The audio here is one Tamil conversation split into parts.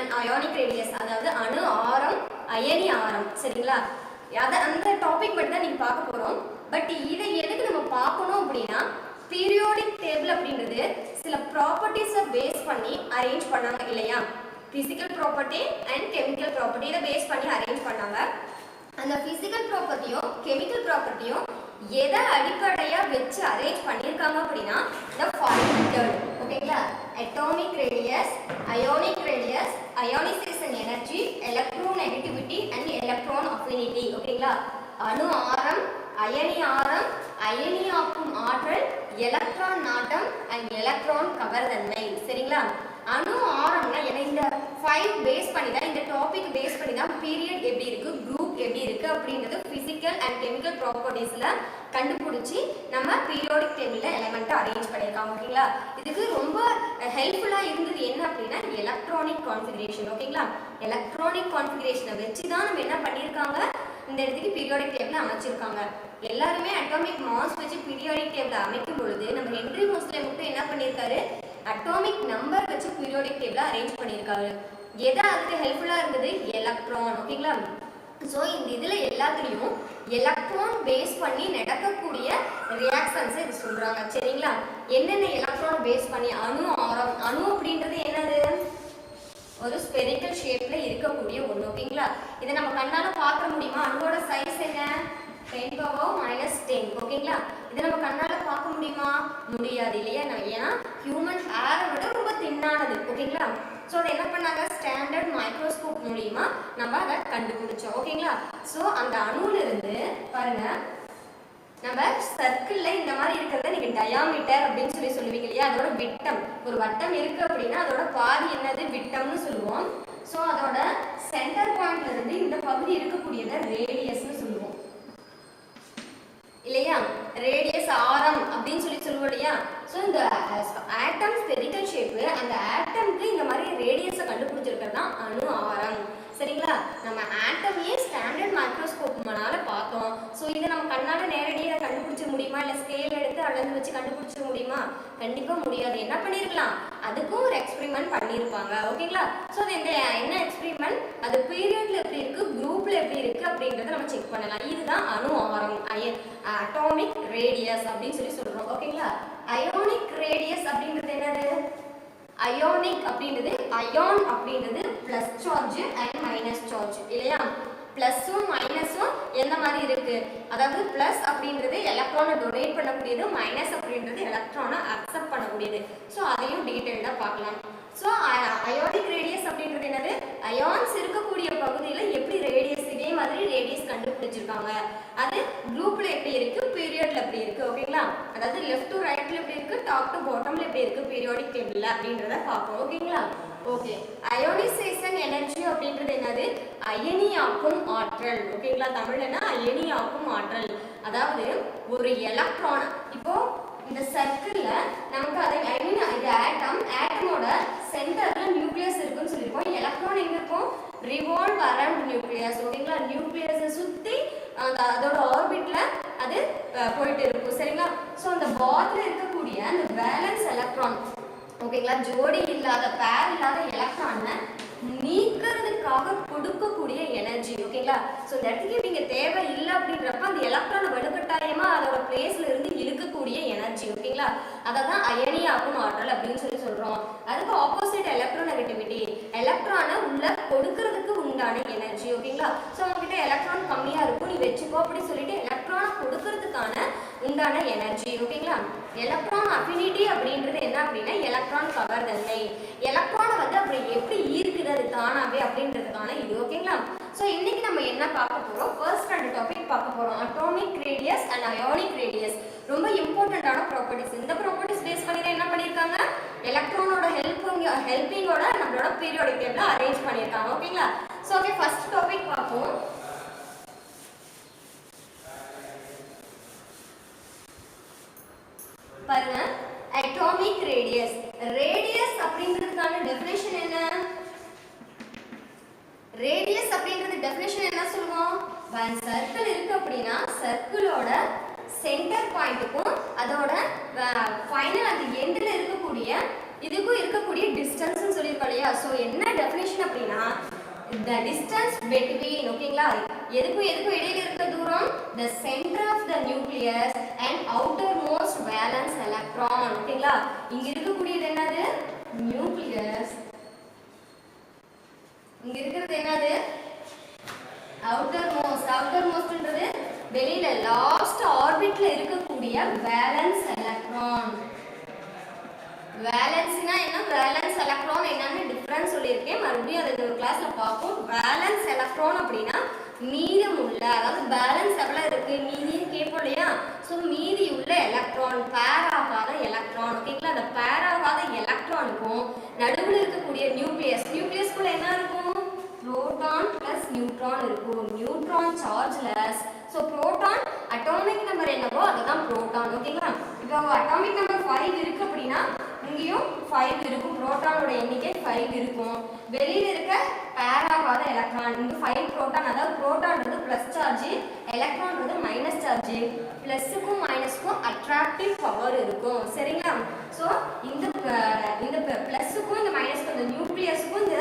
அண்ட் அயானிக் ரேடியஸ், அதாவது அணு ஆரம் அயனி ஆரம். சரிங்களா? அந்த டாபிக் மட்டும் தான் நீங்கள் பார்க்க போகிறோம். பட் இதை எதுக்கு நம்ம பார்க்கணும் அப்படின்னா, பீரியாடிக் டேபிள் அப்படின்றது சில ப்ராப்பர்ட்டிஸை பேஸ் பண்ணி அரேஞ்ச் பண்ணாங்க இல்லையா? Physical property and chemical property இதை பேஸ் பண்ணி அரேஞ்ச் பண்ணாங்க. அந்த ஃபிசிக்கல் ப்ராப்பர்ட்டியும் கெமிக்கல் ப்ராப்பர்ட்டியும் எதை அடிப்படையாக வச்சு அரேஞ்ச் பண்ணியிருக்காங்க அப்படின்னா the following method. ஓகேங்களா? Atomic radius, ionic radius, ionization energy, electronegativity and electron affinity. ஓகேங்களா? அணு ஆரம், அயனி ஆரம், அயனியாக்கும் ஆற்றல், எலக்ட்ரான் நாட்டம் அண்ட் எலக்ட்ரான் கவர்தன்மை. சரிங்களா? அணு ஆரம்னா இந்த 5 பேஸ் பண்ணி தான், இந்த டாபிக் பேஸ் பண்ணி தான் பீரியட் எப்படி இருக்கு, குரூப் எப்படி இருக்கு அப்படின்றது பிசிக்கல் அண்ட் கெமிக்கல் ப்ராப்பர்ட்டிஸ்ல கண்டுபிடிச்சி நம்ம பீரியாடிக் டேபிள்ல எலிமெண்ட் அரேஞ்ச் பண்ணியிருக்காங்க. ஓகேங்களா? இதுக்கு ரொம்ப ஹெல்ப்ஃபுல்லா இருந்தது என்ன அப்படின்னா எலக்ட்ரானிக் கான்ஃபிகரேஷன். ஓகேங்களா? எலக்ட்ரானிக் கான்ஃபிகரேஷனை வச்சு தான் நம்ம என்ன பண்ணியிருக்காங்க, இந்த இடத்துக்கு பீரியாடிக் டேபிள் அமைச்சிருக்காங்க. எல்லாருமே அட்டாமிக் மாஸ் வச்சு பீரியாடிக் டேபிள் அமைக்கும் பொழுது நம்ம ஹென்றி மோஸ்லே மட்டும் என்ன பண்ணியிருக்காரு, அட்டாமிக் நம்பர் வச்சு பீரியாடிக் டேபிள் அரேஞ்ச் பண்ணியிருக்காரு. எதை அதுக்கு ஹெல்ப்ஃபுல்லா இருந்தது, எலக்ட்ரான். ஓகேங்களா? ஸோ இந்த இதில் எல்லாத்துலேயும் எலக்ட்ரான் பேஸ் பண்ணி நடக்கக்கூடிய ரியாக்ஷன்ஸை இது சொல்கிறாங்க. சரிங்களா? என்னென்ன எலக்ட்ரான் பேஸ் பண்ணி அணு ஆரம், அணு அப்படின்றது என்னது, ஒரு ஸ்பெரிக்கல் ஷேப்ல இருக்கக்கூடிய ஒன்று. ஓகேங்களா? இதை நம்ம கண்ணால பார்க்க முடியுமா? அணுவோட சைஸ் என்ன, 10⁻−10. ஓகேங்களா? இதை நம்ம கண்ணால பார்க்க முடியுமா? முடியாது இல்லையா? ஏன்னா ஹியூமன் ஹேரை விட ரொம்ப தின்னானது. ஓகேங்களா? ஸோ அதை என்ன பண்ணாங்க, ஸ்டாண்டர்ட் மைக்ரோஸ்கோப் மூலியமா நம்ம அதை கண்டுபிடிச்சோம். ஓகேங்களா? ஸோ அந்த அணுல இருந்து பாருங்க, நம்ம சர்க்கிள்ல இந்த மாதிரி இருக்கிறத நீங்க டயாமீட்டர் அப்படின்னு சொல்லுவீங்க இல்லையா? அதோட விட்டம், ஒரு வட்டம் இருக்கு அப்படின்னா அதோட பாதி என்னது, விட்டம்னு சொல்லுவோம். ஸோ அதோட சென்டர் பாயிண்ட்ல இருந்து இந்த பகுதி இருக்கக்கூடியதை ரேடியஸ்னு சொல்லுவோம் இல்லையா? ரேடியஸ் ஆரம் அப்படின்னு சொல்லுவோம் இல்லையா? ஸோ இந்த ஆட்டம் ஸ்பெரிக்கல் ஷேப்பு, அந்த ஆட்டம்க்கு இந்த மாதிரி ரேடியஸை கண்டுபிடிச்சிருக்கிறது தான் அணு ஆரம். சரிங்களா? நம்ம ஆட்டமையே ஸ்டாண்டர்ட் மைக்ரோஸ்கோப்னால பார்த்தோம். ஸோ இதை நம்ம கண்ணால் நேரடியாக கண்டுபிடிச்ச முடியுமா, இல்லை ஸ்கேல் எடுத்து அளந்து வச்சு கண்டுபிடிச்ச முடியுமா? கண்டிப்பாக முடியாது. என்ன பண்ணியிருக்கலாம், அதுக்கும் ஒரு எக்ஸ்பெரிமெண்ட் பண்ணியிருப்பாங்க. ஓகேங்களா? ஸோ அது என்ன எக்ஸ்பெரிமெண்ட், அது பீரியட்ல எப்படி இருக்கு, குரூப்ல எப்படி இருக்கு அப்படின்றத நம்ம செக் பண்ணலாம். இதுதான் அணு ஆரம், அட்டாமிக் ரேடியஸ் அப்படின்னு சொல்றோம். ஓகேங்களா? அயானிக் ரேடியஸ் அப்படின்றது என்னது, அயானிக் அப்படின்றது, அயான் அப்படின்றது plus charge and minus charge இல்லையா? பிளஸும் மைனஸும் எந்த மாதிரி இருக்கு, அதாவது பிளஸ் அப்படின்றது எலக்ட்ரானை டொனேட் பண்ணக்கூடியது, மைனஸ் அப்படின்றது எலக்ட்ரானை அக்செப்ட் பண்ணக்கூடியது. ஸோ அதையும் டீட்டெயிலாக பார்க்கலாம். ஸோ அயானிக் ரேடியஸ் அப்படின்றது என்னது, அயான்ஸ் இருக்கக்கூடிய பகுதியில் எப்படி ரேடியஸ், இதே மாதிரி ரேடியஸ் கண்டுபிடிச்சிருக்காங்க. அது குரூப்ல எப்படி இருக்கு, பீரியட்ல எப்படி இருக்கு. ஓகேங்களா? அதாவது லெஃப்ட் டு ரைட்ல எப்படி இருக்கு, டாப் டு பாட்டம்ல எப்படி இருக்கு பீரியாடிக் டேபிள்ல அப்படின்றத பார்ப்போம். ஓகேங்களா? ஓகே. அயோனைசேஷன் எனர்ஜி அப்படின்றது என்னது, அயனியாக்கும் ஆற்றல். ஓகேங்களா? தமிழ்லனா அயனியாக்கும் ஆற்றல். அதாவது ஒரு எலக்ட்ரான், இப்போ இந்த சர்க்கிள்ல நமக்கு அதை இது ஆட்டமோட சென்டர்ல நியூக்ளியஸ் இருக்குன்னு சொல்லியிருக்கோம். எலக்ட்ரான் எங்க இருக்கும், ரிவால்வ் அரவுண்ட் நியூக்ளியஸ். ஓகேங்களா? நியூக்ளியஸை சுத்தி அதோட ஆர்பிட்ல அது போயிட்டு இருக்கும். சரிங்களா? ஸோ அந்த பாத்ல இருக்கக்கூடிய அந்த வேலன்ஸ் எலக்ட்ரான், ஓகேங்களா, ஜோடி இல்லாத பேர் இல்லாத எலக்ட்ரானை நீக்கிறதுக்காக கொடுக்கக்கூடிய எனர்ஜி. ஓகேங்களா? ஸோ இந்த இடத்துக்கு நீங்க தேவை இல்லை அப்படின்றப்ப அந்த எலக்ட்ரானை வலுக்கட்டாயமா அதோட பிளேஸ்ல இருந்து இழுக்கக்கூடிய எனர்ஜி. ஓகேங்களா? அதை தான் அயனியாக்கும் ஆற்றல் அப்படின்னு சொல்றோம். அதுக்கு ஆப்போசிட் எலக்ட்ரோநெகட்டிவிட்டி, எலக்ட்ரானை உள்ள கொடுக்கறதுக்கு உண்டான எனர்ஜி. ஓகேங்களா? ஸோ உங்ககிட்ட எலக்ட்ரான் கம்மியா இருக்கும், நீ வச்சுக்கோ அப்படின்னு சொல்லிட்டு எலக்ட்ரானை கொடுக்கறதுக்கான உண்டான எனர்ஜி. ஓகேங்களா? எலக்ட்ரான் அஃபினிட்டி அப்படின்றது என்ன அப்படின்னா எலக்ட்ரான் கவர்தன்மை. எலக்ட்ரானை வந்து அப்படி எப்படி ஈர்க்குது அது தானாவே அப்படின்றதுக்கான இது. ஓகேங்களா? ஸோ இன்னைக்கு நம்ம என்ன பார்க்க போறோம், ஃபர்ஸ்ட் 2 டாபிக் பார்க்க போறோம், atomic radius and ionic radius. ரொம்ப இம்பார்ட்டன்டான ப்ராப்பர்ட்டிஸ். இந்த ப்ராப்பர்ட்டிஸ் பேஸ் பண்ணி தான் என்ன பண்ணியிருக்காங்க, எலக்ட்ரானோட ஹெல்பிங்கோட நம்மளோட பீரியாடிக் டேபிள அரேஞ்ச் பண்ணியிருக்காங்க. ஓகேங்களா? ஸோ ஓகே, ஃபர்ஸ்ட் டாபிக் பார்ப்போம். பாருங்க, அட்டாமிக் ரேடியஸ். ரேடியஸ் அப்படின்றதுக்கான டெஃபினிஷன் என்ன, ரேடியஸ் அப்படின்றது டெஃபினிஷன் என்ன சொல்லுவோம், சர்க்கிள் இருக்கு அப்படின்னா சர்க்கிளோட சென்டர் பாயிண்ட்டுக்கும் அதோட ஃபைனல் அந்த எண்டில் இருக்கக்கூடிய இதுக்கும் இருக்கக்கூடிய டிஸ்டன்ஸ்னு சொல்லியிருக்கோம் இல்லையா? ஸோ என்ன டெஃபினிஷன் அப்படி the distance between ஓகேங்களா எதுக்கும் இடையில இருக்க தூரம் the center of the nucleus and outermost valence electron ஓகேங்களா இங்க இருக்கக்கூடியது என்னது nucleus இங்க இருக்குது என்னது outermostன்றது வெளியில லாஸ்ட் ஆர்பிட்ல இருக்கக்கூடிய வேலன்ஸ் எலக்ட்ரான் வேலன்ஸ்னா என்ன வேலன்ஸ் எலக்ட்ரான் என்னன்னு டிஃபரன்ஸ் சொல்லியிருக்கேன் மறுபடியும் அதை ஒரு கிளாஸ்ல பார்ப்போம் வேலன்ஸ் எலக்ட்ரான் அப்படின்னா மீதமுள்ள அதாவது பேலன்ஸ் எவ்வளவு இருக்கு மீதின்னு கேட்போம் இல்லையா ஸோ மீதி உள்ள எலக்ட்ரான் பேர் ஆகாத எலக்ட்ரான் ஓகேங்களா அந்த பேர் ஆகாத எலக்ட்ரானுக்கும் நடுவில் இருக்கக்கூடிய நியூக்ளியஸ்குள்ள என்ன இருக்கும் புரோட்டான் பிளஸ் நியூட்ரான் இருக்கும் neutron chargeless so proton atomic number என்னவோ அதுதான் புரோட்டான் ஓகேங்களா இப்போ அட்டாமிக் நம்பர் 5 இருக்கு அப்படின்னா இங்கேயும் 5 இருக்கும் புரோட்டானோட எண்ணிக்கை 5 இருக்கும் வெளியில இருக்க பேர் ஆகாத எலக்ட்ரான் இங்க 5 புரோட்டான் அதாவது புரோட்டான்றது பிளஸ் சார்ஜ் எலக்ட்ரான்றது மைனஸ் சார்ஜ் பிளஸ்ஸுக்கும் மைனஸ்க்கும் அட்ராக்டிவ் பவர் இருக்கும் சரிங்களா ஸோ இந்த பிளஸ்ஸுக்கும் இந்த மைனஸ்க்கும் இந்த நியூக்ளியஸுக்கும் இந்த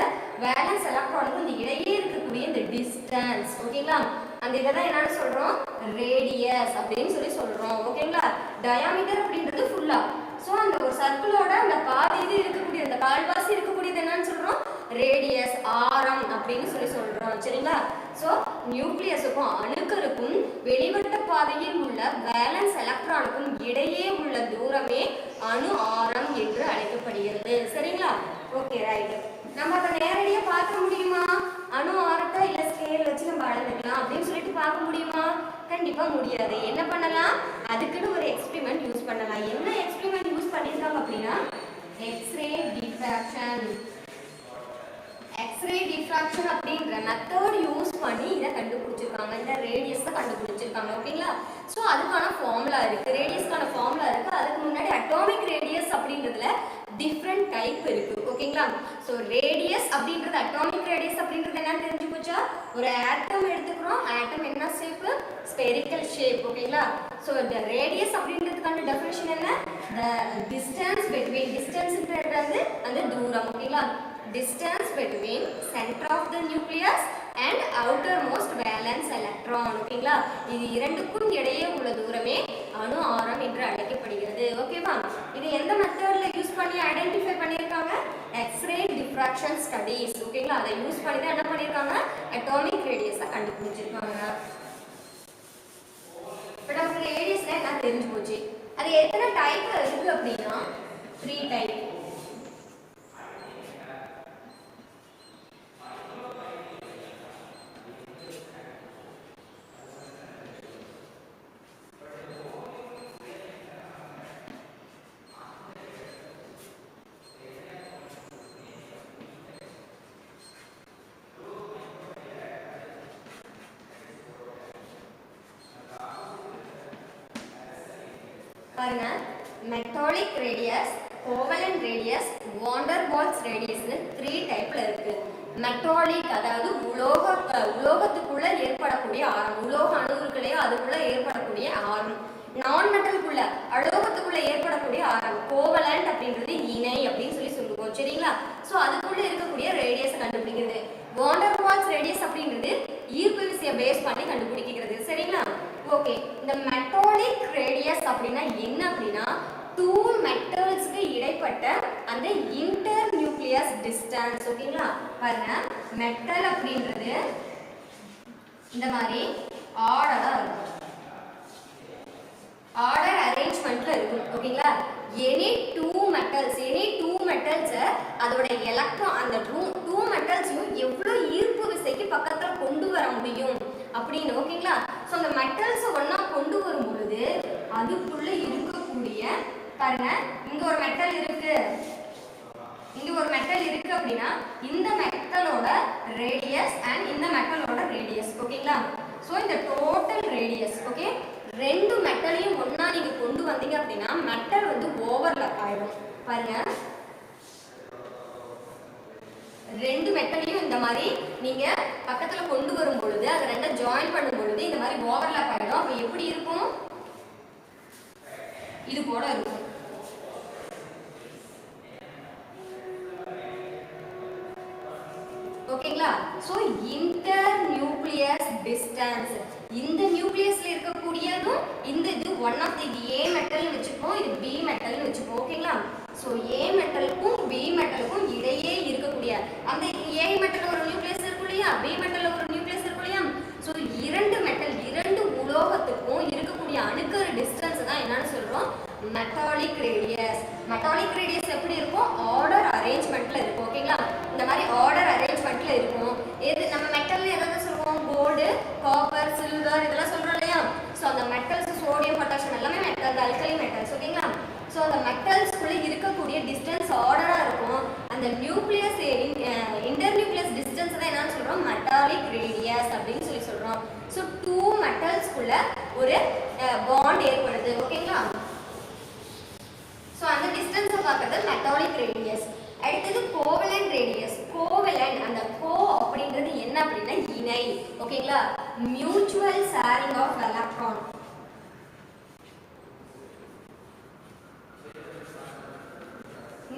வேலன்ஸ் எலக்ட்ரானுக்கும் இந்த இடையே இருக்கக்கூடிய இந்த டிஸ்டன்ஸ் ஓகேங்களா அந்த இதை தான் என்னன்னு சொல்றோம் ரேடியஸ் அப்படின்னு சொல்றோம் ஓகேங்களா டயாமீட்டர் அப்படின்றது ஃபுல்லா ஸோ அந்த ஒரு சர்க்கிளோட அந்த பாதி இது இருக்கக்கூடிய அந்த கால்வாசி இருக்கக்கூடியது என்னன்னு சொல்றோம் ரேடியஸ் ஆரம் அப்படின்னு சொல்றோம் சரிங்களா ஸோ நியூக்ளியஸுக்கும் அணுக்களுக்கும் வெளிவட்ட பாதையில் உள்ள வேலன்ஸ் எலக்ட்ரானுக்கும் இடையே உள்ள தூரமே அணு ஆரம் என்று அழைக்கப்படுகிறது சரிங்களா ஓகே ரைட் நம்ம அதை நேரடியாக பார்க்க முடியுமா அணு ஆரத்தை இல்லை ஸ்கேல் வச்சு நம்ம அளந்துக்கலாம் அப்படின்னு சொல்லிட்டு பார்க்க முடியுமா கண்டிப்பா முடியாது என்ன பண்ணலாம் அதுக்குன்னு ஒரு எக்ஸ்பெரிமெண்ட் யூஸ் பண்ணலாம் என்ன எக்ஸ்பெரிமெண்ட் யூஸ் பண்ணிருக்காங்க அப்படின்னா எக்ஸ்ரே டிஃப்ராக்ஷன் அப்படின்ற மெத்தட் யூஸ் பண்ணி இதை கண்டுபிடிச்சிருக்காங்க இந்த ரேடியஸை கண்டுபிடிச்சிருக்காங்க ஓகேங்களா ஸோ அதுக்கான ஃபார்முலா இருக்கு ரேடியஸ்க்கான ஃபார்முலா இருக்கு அதுக்கு முன்னாடி அட்டாமிக் ரேடியஸ் அப்படின்றதுல டிஃப்ரெண்ட் டைப் இருக்கு ஓகேங்களா ஸோ ரேடியஸ் அப்படின்றது அட்டாமிக் ரேடியஸ் அப்படின்றது என்னன்னு தெரிஞ்சு போச்சா ஒரு ஆட்டம் எடுத்துக்கிறோம் ஆட்டம் என்ன ஷேப் ஸ்பெரிக்கல் ஷேப் ஓகேங்களா ஸோ இந்த ரேடியஸ் அப்படின்றதுக்கான டெஃபினிஷன் என்ன the distance between டிஸ்டன்ஸ்ன்றது அந்த தூரம் ஓகேங்களா distance between center of the nucleus and outermost valence electron ஓகேங்களா இது இரண்டுக்கும் இடையே உள்ள தூரமே அணு ஆரம் என்று அழைக்கப்படுகிறது ஓகேவா இது எந்த மெத்தட்ல யூஸ் பண்ணி ஐடென்டிஃபை பண்ணிருக்காங்க எக்ஸ்ரே டிஃப்ராக்ஷன் ஸ்டடீஸ் ஓகேங்களா அதை யூஸ் பண்ணி தான் என்ன பண்ணிருக்காங்க அட்டாமிக் ரேடியஸை கண்டுபிடிச்சிருக்காங்க இப்போ நமக்கு ரேடியஸ்ல என்ன தெரிஞ்சு போச்சு அது எத்தனை டைப் இருக்கு அப்படின்னா 3 டைப் பாருங்க metallic radius covalent radius van der Waals ரேடியஸ்னு 3 டைப்ல இருக்கு மெட்டாலிக் அதாவது உலோகத்துக்குள்ள ஏற்படக்கூடிய ஆரம் உலோக அணுக்களே அதுக்குள்ள ஏற்படக்கூடிய ஆரம் நான் மெட்டலுக்குள்ள அலோகத்துக்குள்ள ஏற்படக்கூடிய ஆரம் கோவலன்ட் அப்படின்றது இணை அப்படின்னு சொல்லுவோம் சரிங்களா ஸோ அதுக்குள்ள இருக்கக்கூடிய ரேடியஸை கண்டுபிடிக்கிறது வாண்டர் வால்ஸ் ரேடியஸ் அப்படின்றது ஈர்ப்பு விசையை பேஸ் பண்ணி கண்டுபிடிக்கிறது சரிங்களா ஓகே இந்த மெட்டாலிக் ரேடியஸ் அப்படின்னா என்ன அப்படின்னா 2 மெட்டல்ஸ்க்கு இடைப்பட்ட அந்த இன்டர் நியூக்ளியஸ் டிஸ்டன்ஸ் ஓகேங்களா பாருங்க மெட்டல் அப்படின்றது இந்த மாதிரி ஆர்டரா இருக்கும் ஆர்டர் அரேஞ்ச்மெண்ட்ல இருக்கும் ஓகேங்களா எனி டூ மெட்டல்ஸ் அதோட எலக்ட்ரான் அந்த டூ மெட்டல்ஸையும் எவ்வளோ ஈர்ப்பு விசைக்கு பக்கத்தில் கொண்டு வர முடியும் அப்படின்னு ஓகேங்களா ஸோ அந்த மெட்டல்ஸை ஒன்றா கொண்டு வரும் பொழுது அதுக்குள்ள இருக்கக்கூடிய பாருங்க இங்க ஒரு மெட்டல் இருக்கு அப்படின்னா இந்த மெட்டலோட ரேடியஸ் அண்ட் இந்த மெட்டலோட ரேடியஸ் ஓகேங்களா ஸோ இந்த டோட்டல் ரேடியஸ் ஓகே ரெண்டு மெட்டலையும் ஒன்னா நீங்க கொண்டு வந்தீங்க அப்படின்னா மெட்டல் வந்து ஓவர்லாப் ஆயிடும் பாருங்க ரெண்டு மெட்டலையும் இந்த மாதிரி நீங்க பக்கத்துல கொண்டு வரும் பொழுது அதை ரெண்டா ஜாயின் பண்ணும் பொழுது இந்த மாதிரி ஓவர்லாப் ஆயிடும் அப்ப எப்படி இருக்கும் இது போல இருக்கும் ஓகேங்களா? சோ இன்டர் நியூக்ளியஸ் டிஸ்டன்ஸ், இந்த நியூக்ளியஸ்ல இருக்கக்கூடியதும் இந்த இது one of the A metal வெச்சுப்போம், இது பி மெட்டல் வெச்சுப்போம். ஓகேங்களா? சோ ஏ மெட்டலுக்கும் பி மெட்டலுக்கும் இடையே இருக்கக்கூடிய அந்த ஏ மெட்டல் ஒரு நியூக்ளியஸ் இருக்கும் இல்லையா, பி மெட்டல் ஒரு நியூக்ளியஸ் இருக்கும் இல்லையா. சோ இரண்டு மெட்டல், இரண்டு உலோகத்துக்கும் இருக்கக்கூடிய அணுக்கரு டிஸ்டன்ஸ் தான் என்னன்னு சொல்றோம், மெட்டாலிக் ரேடியஸ். மெட்டாலிக் ரேடியஸ் எப்படி இருக்கும், ஆர்டர் அரேஞ்ச்மெண்ட்ல இருக்கும். ஓகேங்களா? இந்த மாதிரி ஆர்டர் அரேஞ்ச்மெண்ட்ல இருக்கும். எது நம்ம மெட்டல்ல எதாவது சொல்லுவோம், கோல்டு, காப்பர், சில்வர் இதெல்லாம் சொல்றோம் இல்லையா. சோ அந்த மெட்டல்ஸ் சோடியம், பொட்டாசியம் எல்லாமே மெட்டல், அல்கலி மெட்டல்ஸ். ஓகேங்களா? சோ அந்த மெட்டல்ஸ்க்குள்ள இருக்கக்கூடிய டிஸ்டன்ஸ் ஆர்டரா இருக்கும். அந்த நியூக்ளியஸ் இன்டர் நியூக்ளியஸ் டிஸ்டன்ஸ் தான் என்னன்னு சொல்றோம், மெட்டாலிக் ரேடியஸ் அப்படின்னு சொல்லி சொல்றோம். சோ டூ மெட்டல்ஸ்க்குள்ள ஒரு பாண்ட் ஏற்படுது. ஓகேங்களா? சோ அந்த டிஸ்டன்ஸை பார்க்கறது மெட்டாலிக் ரேடியஸ். அடுத்தது கோவலன்ட் ரேடியஸ். கோவலன்ட், அந்த கோ அப்படின்றது என்ன அப்படின்னா இணை. ஓகேங்களா? Mutual sharing of electron.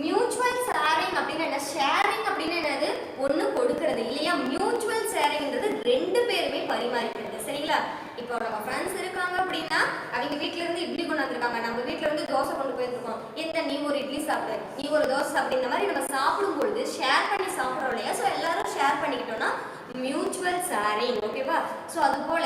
Mutual sharing அப்படின்னா என்ன, ஷேரிங் அப்படின்னா என்னது, ஒண்ணு கொடுக்கிறது இல்லையா. மியூச்சுவல் ஷேரிங்ன்றது ரெண்டு பேருமே பரிமாறிக்கிறது. சரிங்களா? இப்போ நம்ம ஃப்ரெண்ட்ஸ் இருக்காங்க அப்படின்னா அவங்க வீட்ல இருந்து இட்லி கொண்டு வந்திருக்காங்க, நம்ம வீட்ல இருந்து தோசை கொண்டு போயிருக்கோம், என்ன நீ ஒரு இட்லி சாப்பிடு, நீ ஒரு தோசை சாப்பிடு, இந்த மாதிரி நம்ம சாப்பிடும் பொழுது ஷேர் பண்ணி சாப்பிடுறோம் இல்லையா. ஸோ எல்லாரும் ஷேர் பண்ணிக்கிட்டோம்னா மியூச்சுவல் ஷேரிங். ஓகேவா? ஸோ அது போல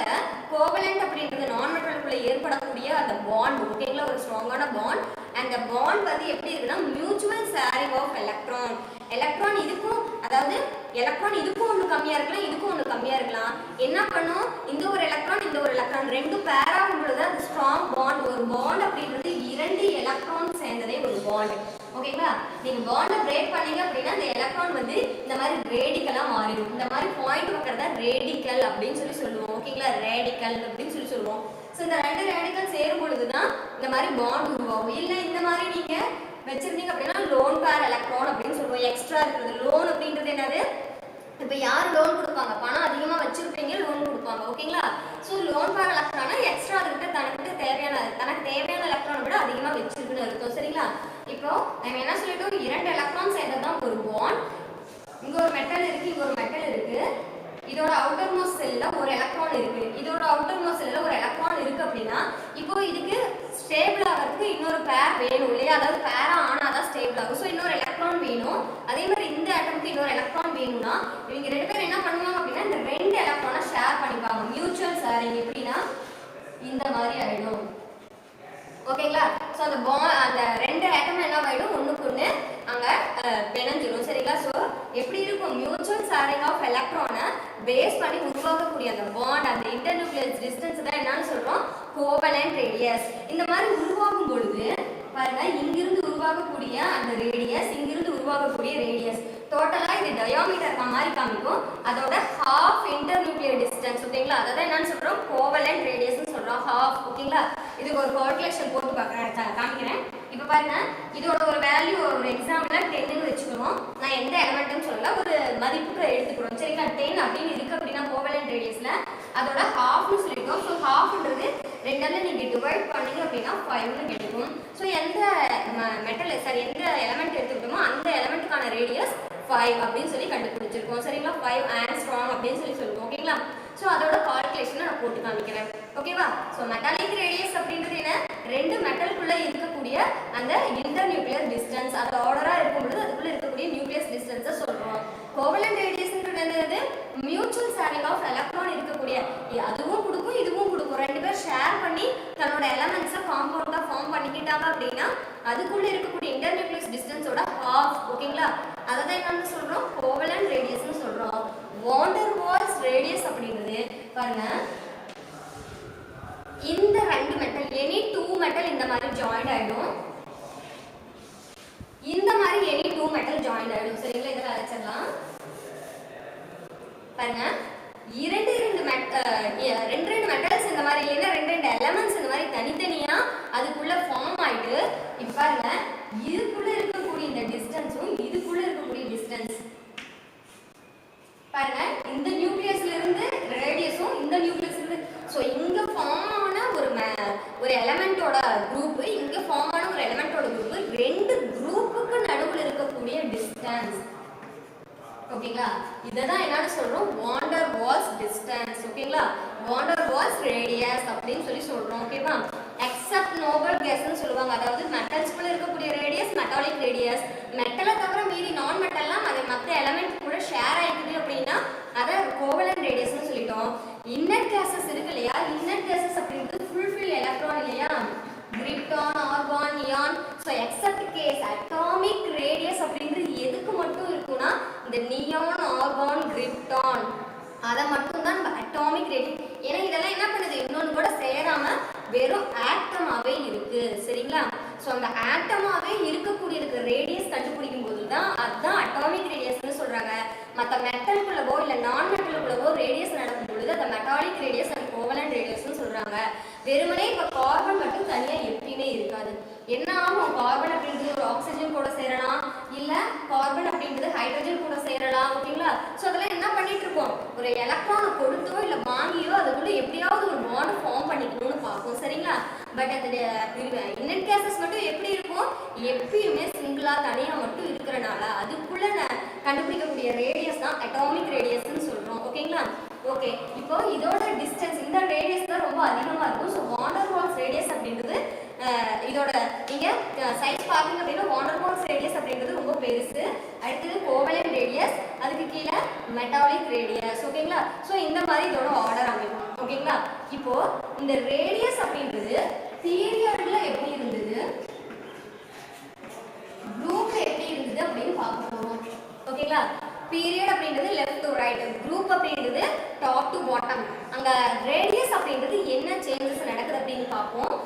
கோவலன்ட் அப்படின்றது நான் மெட்டலுக்குள்ள ஏற்படக்கூடிய அந்த பாண்ட். ஓகேங்களா? ஒரு ஸ்ட்ராங்கான பாண்ட். அந்த பாண்ட் வந்து எப்படி இருக்குன்னா mutual sharing of electron. Electron இதுக்கும், அதாவது எலக்ட்ரான் இதுக்கும் ஒன்று கம்மியா இருக்கலாம், இதுக்கும் ஒன்று கம்மியா இருக்கலாம். என்ன பண்ணும், இந்த ஒரு எலக்ட்ரான் இந்த ஒரு எலக்ட்ரான் ரெண்டும் பேர் ஆகும் பொழுது அது ஸ்ட்ராங் பாண்ட். ஒரு பாண்ட் அப்படின்றது இரண்டு எலக்ட்ரான் சேர்ந்ததே ஒரு பாண்ட். ஓகேங்களா? நீங்க பாண்டை பிரேக் பண்ணீங்க அப்படின்னா அந்த எலக்ட்ரான் வந்து இந்த மாதிரி ரேடிக்கலா மாறிடும். இந்த மாதிரி பாயிண்ட் வைக்கிறதா ரேடிக்கல் அப்படின்னு சொல்லி சொல்லுவோம். ஓகேங்களா? ரேடிக்கல் அப்படின்னு சொல்லி சொல்லுவோம். ஸோ இந்த ரெண்டு ரேடிக்கல் சேரும் பொழுதுதான் இந்த மாதிரி பாண்ட் உருவாகும். இல்லை இந்த மாதிரி நீங்க வச்சிருந்தீங்க அப்படின்னா லோன் பேர் எலக்ட்ரான் அப்படின்னு சொல்லுவோம். எக்ஸ்ட்ரா இருக்கிறது லோன் அப்படின்றது என்னது, இப்போ யார் லோன் கொடுப்பாங்க, பணம் அதிகமாக வச்சிருப்பீங்க லோன் கொடுப்பாங்க. ஓகேங்களா? ஸோ லோன் பேர் எலக்ட்ரானா எக்ஸ்ட்ரா அதுக்கிட்ட தனக்கு தேவையான எலக்ட்ரானை விட அதிகமாக வச்சிருக்குன்னு இருக்கும். சரிங்களா? இப்போ நம்ம என்ன சொல்லிட்டோம், இரண்டு எலக்ட்ரான் சேர்ந்தது தான் ஒரு பாண்ட். இங்க ஒரு மெட்டல் இருக்கு, இங்க ஒரு மெட்டல் இருக்கு. இதோட அவுட்டர் மோஸ்ட் செல்ல ஒரு எலக்ட்ரான் இருக்கு, இதோட அவுட்டர் மோஸ்ட் செல்ல ஒரு எலக்ட்ரான் இருக்கு அப்படின்னா இப்போ இதுக்கு ஸ்டேபிள் ஆகிறதுக்கு இன்னொரு பேர் வேணும் இல்லையா. அதாவது பேரா ஆனாதான் ஸ்டேபிள் ஆகும். ஸோ இன்னொரு எலக்ட்ரான் வேணும். அதே மாதிரி இந்த ஆட்டமுக்கு இன்னொரு எலக்ட்ரான் வேணும்னா இவங்க ரெண்டு பேரும் என்ன பண்ணுவாங்க அப்படின்னா இந்த ரெண்டு எலக்ட்ரானை ஷேர் பண்ணிப்பாங்க. மியூச்சுவல் ஷேரிங் எப்படின்னா இந்த மாதிரி ஆயிடும். ஓகேங்களா? ஸோ அந்த ரெண்டு ஆட்டம் என்ன ஆயிடும், ஒண்ணுக்கு ஒண்ணு அங்க பிணைஞ்சிடும். சரிங்களா? ஸோ எப்படி இருக்கும், மியூச்சுவல் ஷேரிங் ஆஃப் எலக்ட்ரானை பேஸ் பண்ணி உருவாகக்கூடிய அந்த பாண்ட், அந்த இன்டர் நியூக்ளியஸ் டிஸ்டன்ஸ் தான் என்னன்னு சொல்றோம், கோவலன்ட் ரேடியஸ். இந்த மாதிரி உருவாகும் பொழுது பாருங்க, இங்கிருந்து உருவாகக்கூடிய அந்த ரேடியஸ், இங்கிருந்து உருவாகக்கூடிய ரேடியஸ் டோட்டலா இது டயாமீட்டர் மாதிரி காமிக்கும். அதோட ஹாஃப் இன்டர் நியூக்ளியர் டிஸ்டன்ஸ். ஓகேங்களா? அதான் என்னன்னு சொல்றோம், கோவலன்ட் ரேடியஸ்னு சொல்றோம், ஹாஃப். ஓகேங்களா? இதுக்கு ஒரு கால்குலேஷன் போட்டு காமிக்கிறேன். இப்போ பாருங்க, இதோட ஒரு வேல்யூ ஒரு எக்ஸாம்பிள் 10ன்னு வச்சுக்கிறோம். நான் எந்த எலமெண்ட்னு சொல்லல, ஒரு மதிப்புக்கு எடுத்துக்கிறோம். சரிங்களா? 10 அப்படின்னு இருக்கு அப்படின்னா கோவலன்ட் ரேடியஸ்ல அதோட ஹாஃப்னு சொல்லிட்டோம். ஸோ ஹாஃப்ன்றது ரெண்டால நீங்க டிவைட் பண்ணீங்க அப்படின்னா 5ன்னு கிடைக்கும். ஸோ எந்த மெட்டல் எந்த எலமெண்ட் எடுத்துக்கிட்டோமோ அந்த எலமெண்ட்டுக்கான ரேடியஸ் 5 அப்படின்னு சொல்லி கண்டுபிடிச்சிருக்கோம். சரிங்களா? 5 ஆங்ஸ்ட்ராம் அப்படின்னு சொல்லி சொல்லுவோம். ஓகேங்களா? ஸோ அதோட கால்குலேஷனை நான் போட்டு காமிக்கிறேன். ஓகேவா? ஸோ மெட்டாலிக் ரேடியஸ் அப்படின்றது என்ன, ரெண்டு மெட்டலுக்குள்ள இருக்கக்கூடிய அந்த இன்டர் நியூக்ளியர் டிஸ்டன்ஸ், அது ஆர்டரா இருக்கும்போது அதுக்குள்ள இருக்கக்கூடிய நியூக்ளியஸ் டிஸ்டன்ஸை சொல்றோம். கோவலன்ட் ரேடியஸ்ன்றது என்னது, மியூச்சுவல் ஷேரிங் ஆஃப் எலக்ட்ரான் இருக்கக்கூடிய, அதுவும் கொடுக்கும் இதுவும் கொடுக்கும், ரெண்டு பேர் ஷேர் பண்ணி தன்னோட எலமெண்ட்ஸை காம்பவுண்டா ஃபார்ம் பண்ணிக்கிட்டாங்க அப்படின்னா அதுக்குள்ள இருக்கக்கூடிய இன்டர் நியூக்ளியஸ் டிஸ்டன்ஸோட ஹாஃப். ஓகேங்களா? அதை தான் என்னன்னு சொல்றோம், கோவலன்ட் ரேடியஸ்னு சொல்றோம். வாண்டர் வால்ஸ் ரேடியஸ் அப்படின்றது பாருங்க, இந்த ரெண்டு மெட்டல் எனி டூ மெட்டல் இந்த மாதிரி ஜாயின் ஆயிடும், இந்த மாதிரி எனி டூ மெட்டல் ஜாயின் ஆயிடும். சரிங்களா? இதை அழைச்சிடலாம். பாருங்க, ரெண்டு மெட்டல்ஸ் இந்த மாதிரி இல்லைன்னா ரெண்டு எலமெண்ட்ஸ் இந்த மாதிரி தனித்தனியா அதுக்குள்ள ஃபார்ம் ஆயிட்டு, இப்ப பாருங்க இதுக்குள்ள இருக்கக்கூடிய இந்த டிஸ்டன்ஸும் இதுக்குள்ள இருக்கக்கூடிய டிஸ்டன்ஸ் பாருங்க, இந்த நியூக்ளியஸ்ல இருந்து ரேடியஸும் இந்த நியூக்ளியஸ்ல இருந்து, சோ இங்க ஃபார்ம் ஆன ஒரு எலமெண்டோட குரூப், இங்க ஃபார்ம் ஆன ஒரு எலமெண்டோட குரூப், ரெண்டு குரூப்புக்கு நடுவுல இருக்கக்கூடிய டிஸ்டன்ஸ். இப்போ ஓகேங்களா? இததான் என்னன்னு சொல்றோம் வான் டெர் வால்ஸ் டிஸ்டன்ஸ். ஓகேங்களா? வான் டெர் வால்ஸ் ரேடியஸ் அப்படின்னு சொல்லி சொல்றோம். ஓகேவா? எக்ஸப்ட் நோபல் கேஸ்ன்னு சொல்லுவாங்க. அதாவது மெட்டல்ஸ்குள்ள இருக்கக்கூடிய ரேடியஸ் மெட்டாலிக் ரேடியஸ். மெட்டலை தவிர மீதி நான் மெட்டல்லாம் அது மற்ற எலமெண்ட் கூட ஷேர் ஆயிக்குது அப்படின்னா அதை கோவலன்ட் ரேடியஸ்னு சொல்லிட்டோம். இன்னர் கேசஸ் இருக்கு இல்லையா? இன்னர் கேசஸ் அப்படிங்கிறது ஃபுல்ஃபில் எலக்ட்ரான் இல்லையா? Krypton, argon, neon. So except gas atomic radius அப்படிங்கிறது எதுக்கு மட்டும் இருக்குன்னா இந்த நியான், ஆர்கான், கிரிப்டான் அதை மட்டும் தான் அட்டாமிக் ரேடியஸ். ஏன்னா இதெல்லாம் என்ன பண்ணுது இன்னொன்று கூட சேராம வெறும் ஆட்டமாவே இருக்கு. சரிங்களா? ஸோ அந்த ஆட்டமாவே இருக்கக்கூடிய ரேடியஸ் கண்டுபிடிக்கும் போது தான் அதுதான் அட்டாமிக் ரேடியஸ்னு சொல்றாங்க. மற்ற மெட்டலுக்குள்ளவோ இல்லை நான் மெட்டலுக்குள்ளவோ ரேடியஸ் நடக்கும் பொழுது அந்த மெட்டாலிக் ரேடியஸ் அண்ட் கோவலன்ட் ரேடியஸ்னு சொல்றாங்க. வெறுமனே இப்போ கார்பன் மட்டும் தனியாக எப்பயுமே இருக்காது. என்ன ஆகும்? கார்பன் அப்படின்றது ஒரு ஆக்சிஜன் கூட சேரலாம், இல்லை கார்பன் அப்படின்றது ஹைட்ரஜன் கூட சேரலாம். ஓகேங்களா? ஸோ அதெல்லாம் என்ன பண்ணிட்டு இருக்கோம்? ஒரு எலக்ட்ரானை கொடுத்தோ இல்லை வாங்கியோ அதுக்குள்ள எப்படியாவது ஒரு பாண்ட் ஃபார்ம் பண்ணிக்கணும்னு பார்ப்போம். சரிங்களா? பட் அந்த இன்னர் கேசஸ் மட்டும் எப்படி இருக்கும்? எப்பயுமே சிங்கிளா தனியா மட்டும் இருக்கிறனால அதுக்குள்ள கண்டுபிடிக்கக்கூடிய ரேடியஸ் தான் அட்டாமிக் ரேடியஸ்ன்னு சொல்றோம். ஓகேங்களா? ஓகே, இப்போ இதோட டிஸ்டன்ஸ் இந்த ரேடியஸ் தான் ரொம்ப அதிகமா இருக்கும். ஸோ வான் டெர் வால்ஸ் ரேடியஸ் அப்படின்றது இதோட நீங்க சைஸ் பார்த்தீங்க அப்படின்னா வான் டெர் வால்ஸ் ரேடியஸ் அப்படின்றது ரொம்ப பெருசு. அடுத்தது கோவலன்ட் ரேடியஸ், அதுக்கு கீழே மெட்டாலிக் ரேடியஸ். ஓகேங்களா? ஸோ இந்த மாதிரி இதோட ஆர்டர் அமைக்கும். ஓகேங்களா? இப்போ இந்த ரேடியஸ் அப்படின்றது பீரியட்ல எப்படி இருந்தது, குரூப் எப்படி இருந்தது அப்படின்னு பார்க்க போறோம். ஓகேங்களா? பீரியட் அப்படின்றது லெஃப்ட் டு ரைட், குரூப் அப்படின்றது டாப் டு பாட்டம். அங்க ரேடியஸ் அப்படின்றது என்ன சேஞ்சஸ் நடக்குது அப்படின்னு பார்ப்போம்.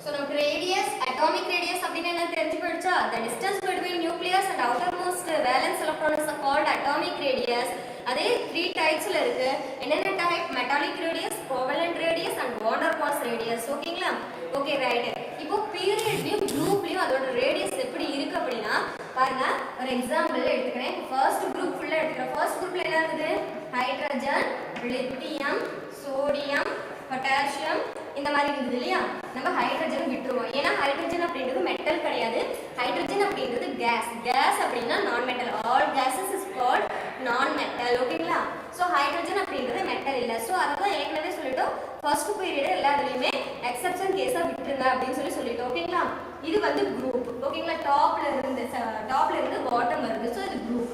So நமக்கு ரேடியஸ் அட்டாமிக் ரேடியஸ் அப்படினா என்ன தெரிஞ்சு போயிடுச்சா? The distance between nucleus and outermost valence electron is called atomic radius. அதே 3 டைப்ஸ்ல இருக்கு. என்னென்ன type? Metallic radius, covalent radius and van der Waals radius. ஓகேங்களா? Okay right. இப்போ பீரியட்லயும் குரூப்லயும் அதோட ரேடியஸ் எப்படி இருக்கு அப்படினா பாருங்க. ஒரு எக்ஸாம்பிள் எடுத்துக்கிறேன். ஃபர்ஸ்ட் குரூப் ஃபுல்லா எடுத்துக்கிறேன். ஃபர்ஸ்ட் குரூப்ல என்ன இருக்குது? ஹைட்ரஜன், லித்தியம், சோடியம், பொட்டாசியம் இந்த மாதிரி இருந்தது இல்லையா? நம்ம ஹைட்ரஜன் விட்டுருவோம். ஏன்னா ஹைட்ரஜன் அப்படின்றது மெட்டல் கிடையாது. ஹைட்ரஜன் அப்படின்றது கேஸ். கேஸ் அப்படின்னா நான் metal. All cases is called நான் மெட்டல். ஓகேங்களா? ஸோ ஹைட்ரஜன் அப்படின்றது மெட்டல் இல்லை. ஸோ அதான் ஏற்கனவே சொல்லிட்டோம். ஃபர்ஸ்ட் பீரியட் எல்லாத்துலேயுமே எக்ஸப்ஷன் கேஸாக விட்டுருங்க அப்படின்னு சொல்லிட்டோம். ஓகேங்களா? இது வந்து குரூப். ஓகேங்களா? டாப்ல இருந்து பாட்டம் வருது. ஸோ இது குரூப்.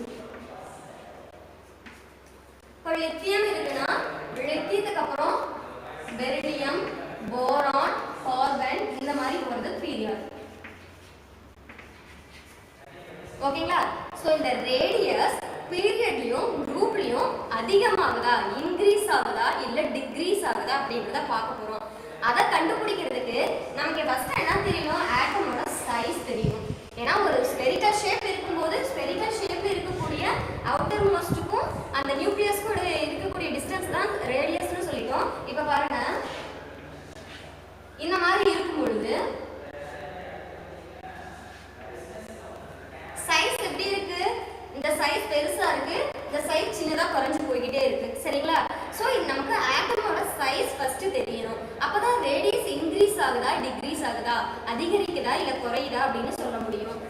இப்போ லித்தியம் இருக்குன்னா லித்தியத்துக்கு அப்புறம் பெரிலியம், போரான், கார்பன் இந்த மாதிரி வருது பீரியட். ஓகேங்களா? சோ இந்த ரேடியஸ் பீரியட்லயும் குரூப்லயும் அதிகமாகுதா, இன்க்ரீஸ் ஆகுதா இல்ல டிக்ரீஸ் ஆகுதா அப்படிங்கறத பார்க்க போறோம். அதை கண்டுபிடிக்கிறதுக்கு நமக்கு ஃபர்ஸ்ட் என்ன தெரியணும்? ஆட்டமோட சைஸ் தெரியணும். ஏன்னா ஒரு ஸ்பெரிக்கல் ஷேப் இருக்கும்போது ஸ்பெரிக்கல் ஷேப்ல இருக்கக்கூடிய அவுட்டர் மோஸ்ட்டுக்கும் அந்த நியூக்ளியஸ்க்கும் இருக்கக்கூடிய டிஸ்டன்ஸ் தான் ரேடியஸ்னு சொல்லிட்டோம். இப்போ பாருங்க, இந்த மாதிரி இருக்கும் பொழுது சைஸ் எப்படி இருக்கு? இந்த சைஸ் பெருசா இருக்கு, இந்த சைஸ் சின்னதா குறைஞ்சு போய்கிட்டே இருக்கு. சரிங்களா? சோ இது நமக்கு ஆட்டமோட சைஸ் ஃபர்ஸ்ட் தெரியணும். அப்பதான் ரேடியஸ் இன்க்ரீஸ் ஆகுதா டிக்ரீஸ் ஆகுதா, அதிகரிக்குதா இல்ல குறையுதா அப்படின்னு சொல்ல முடியும்.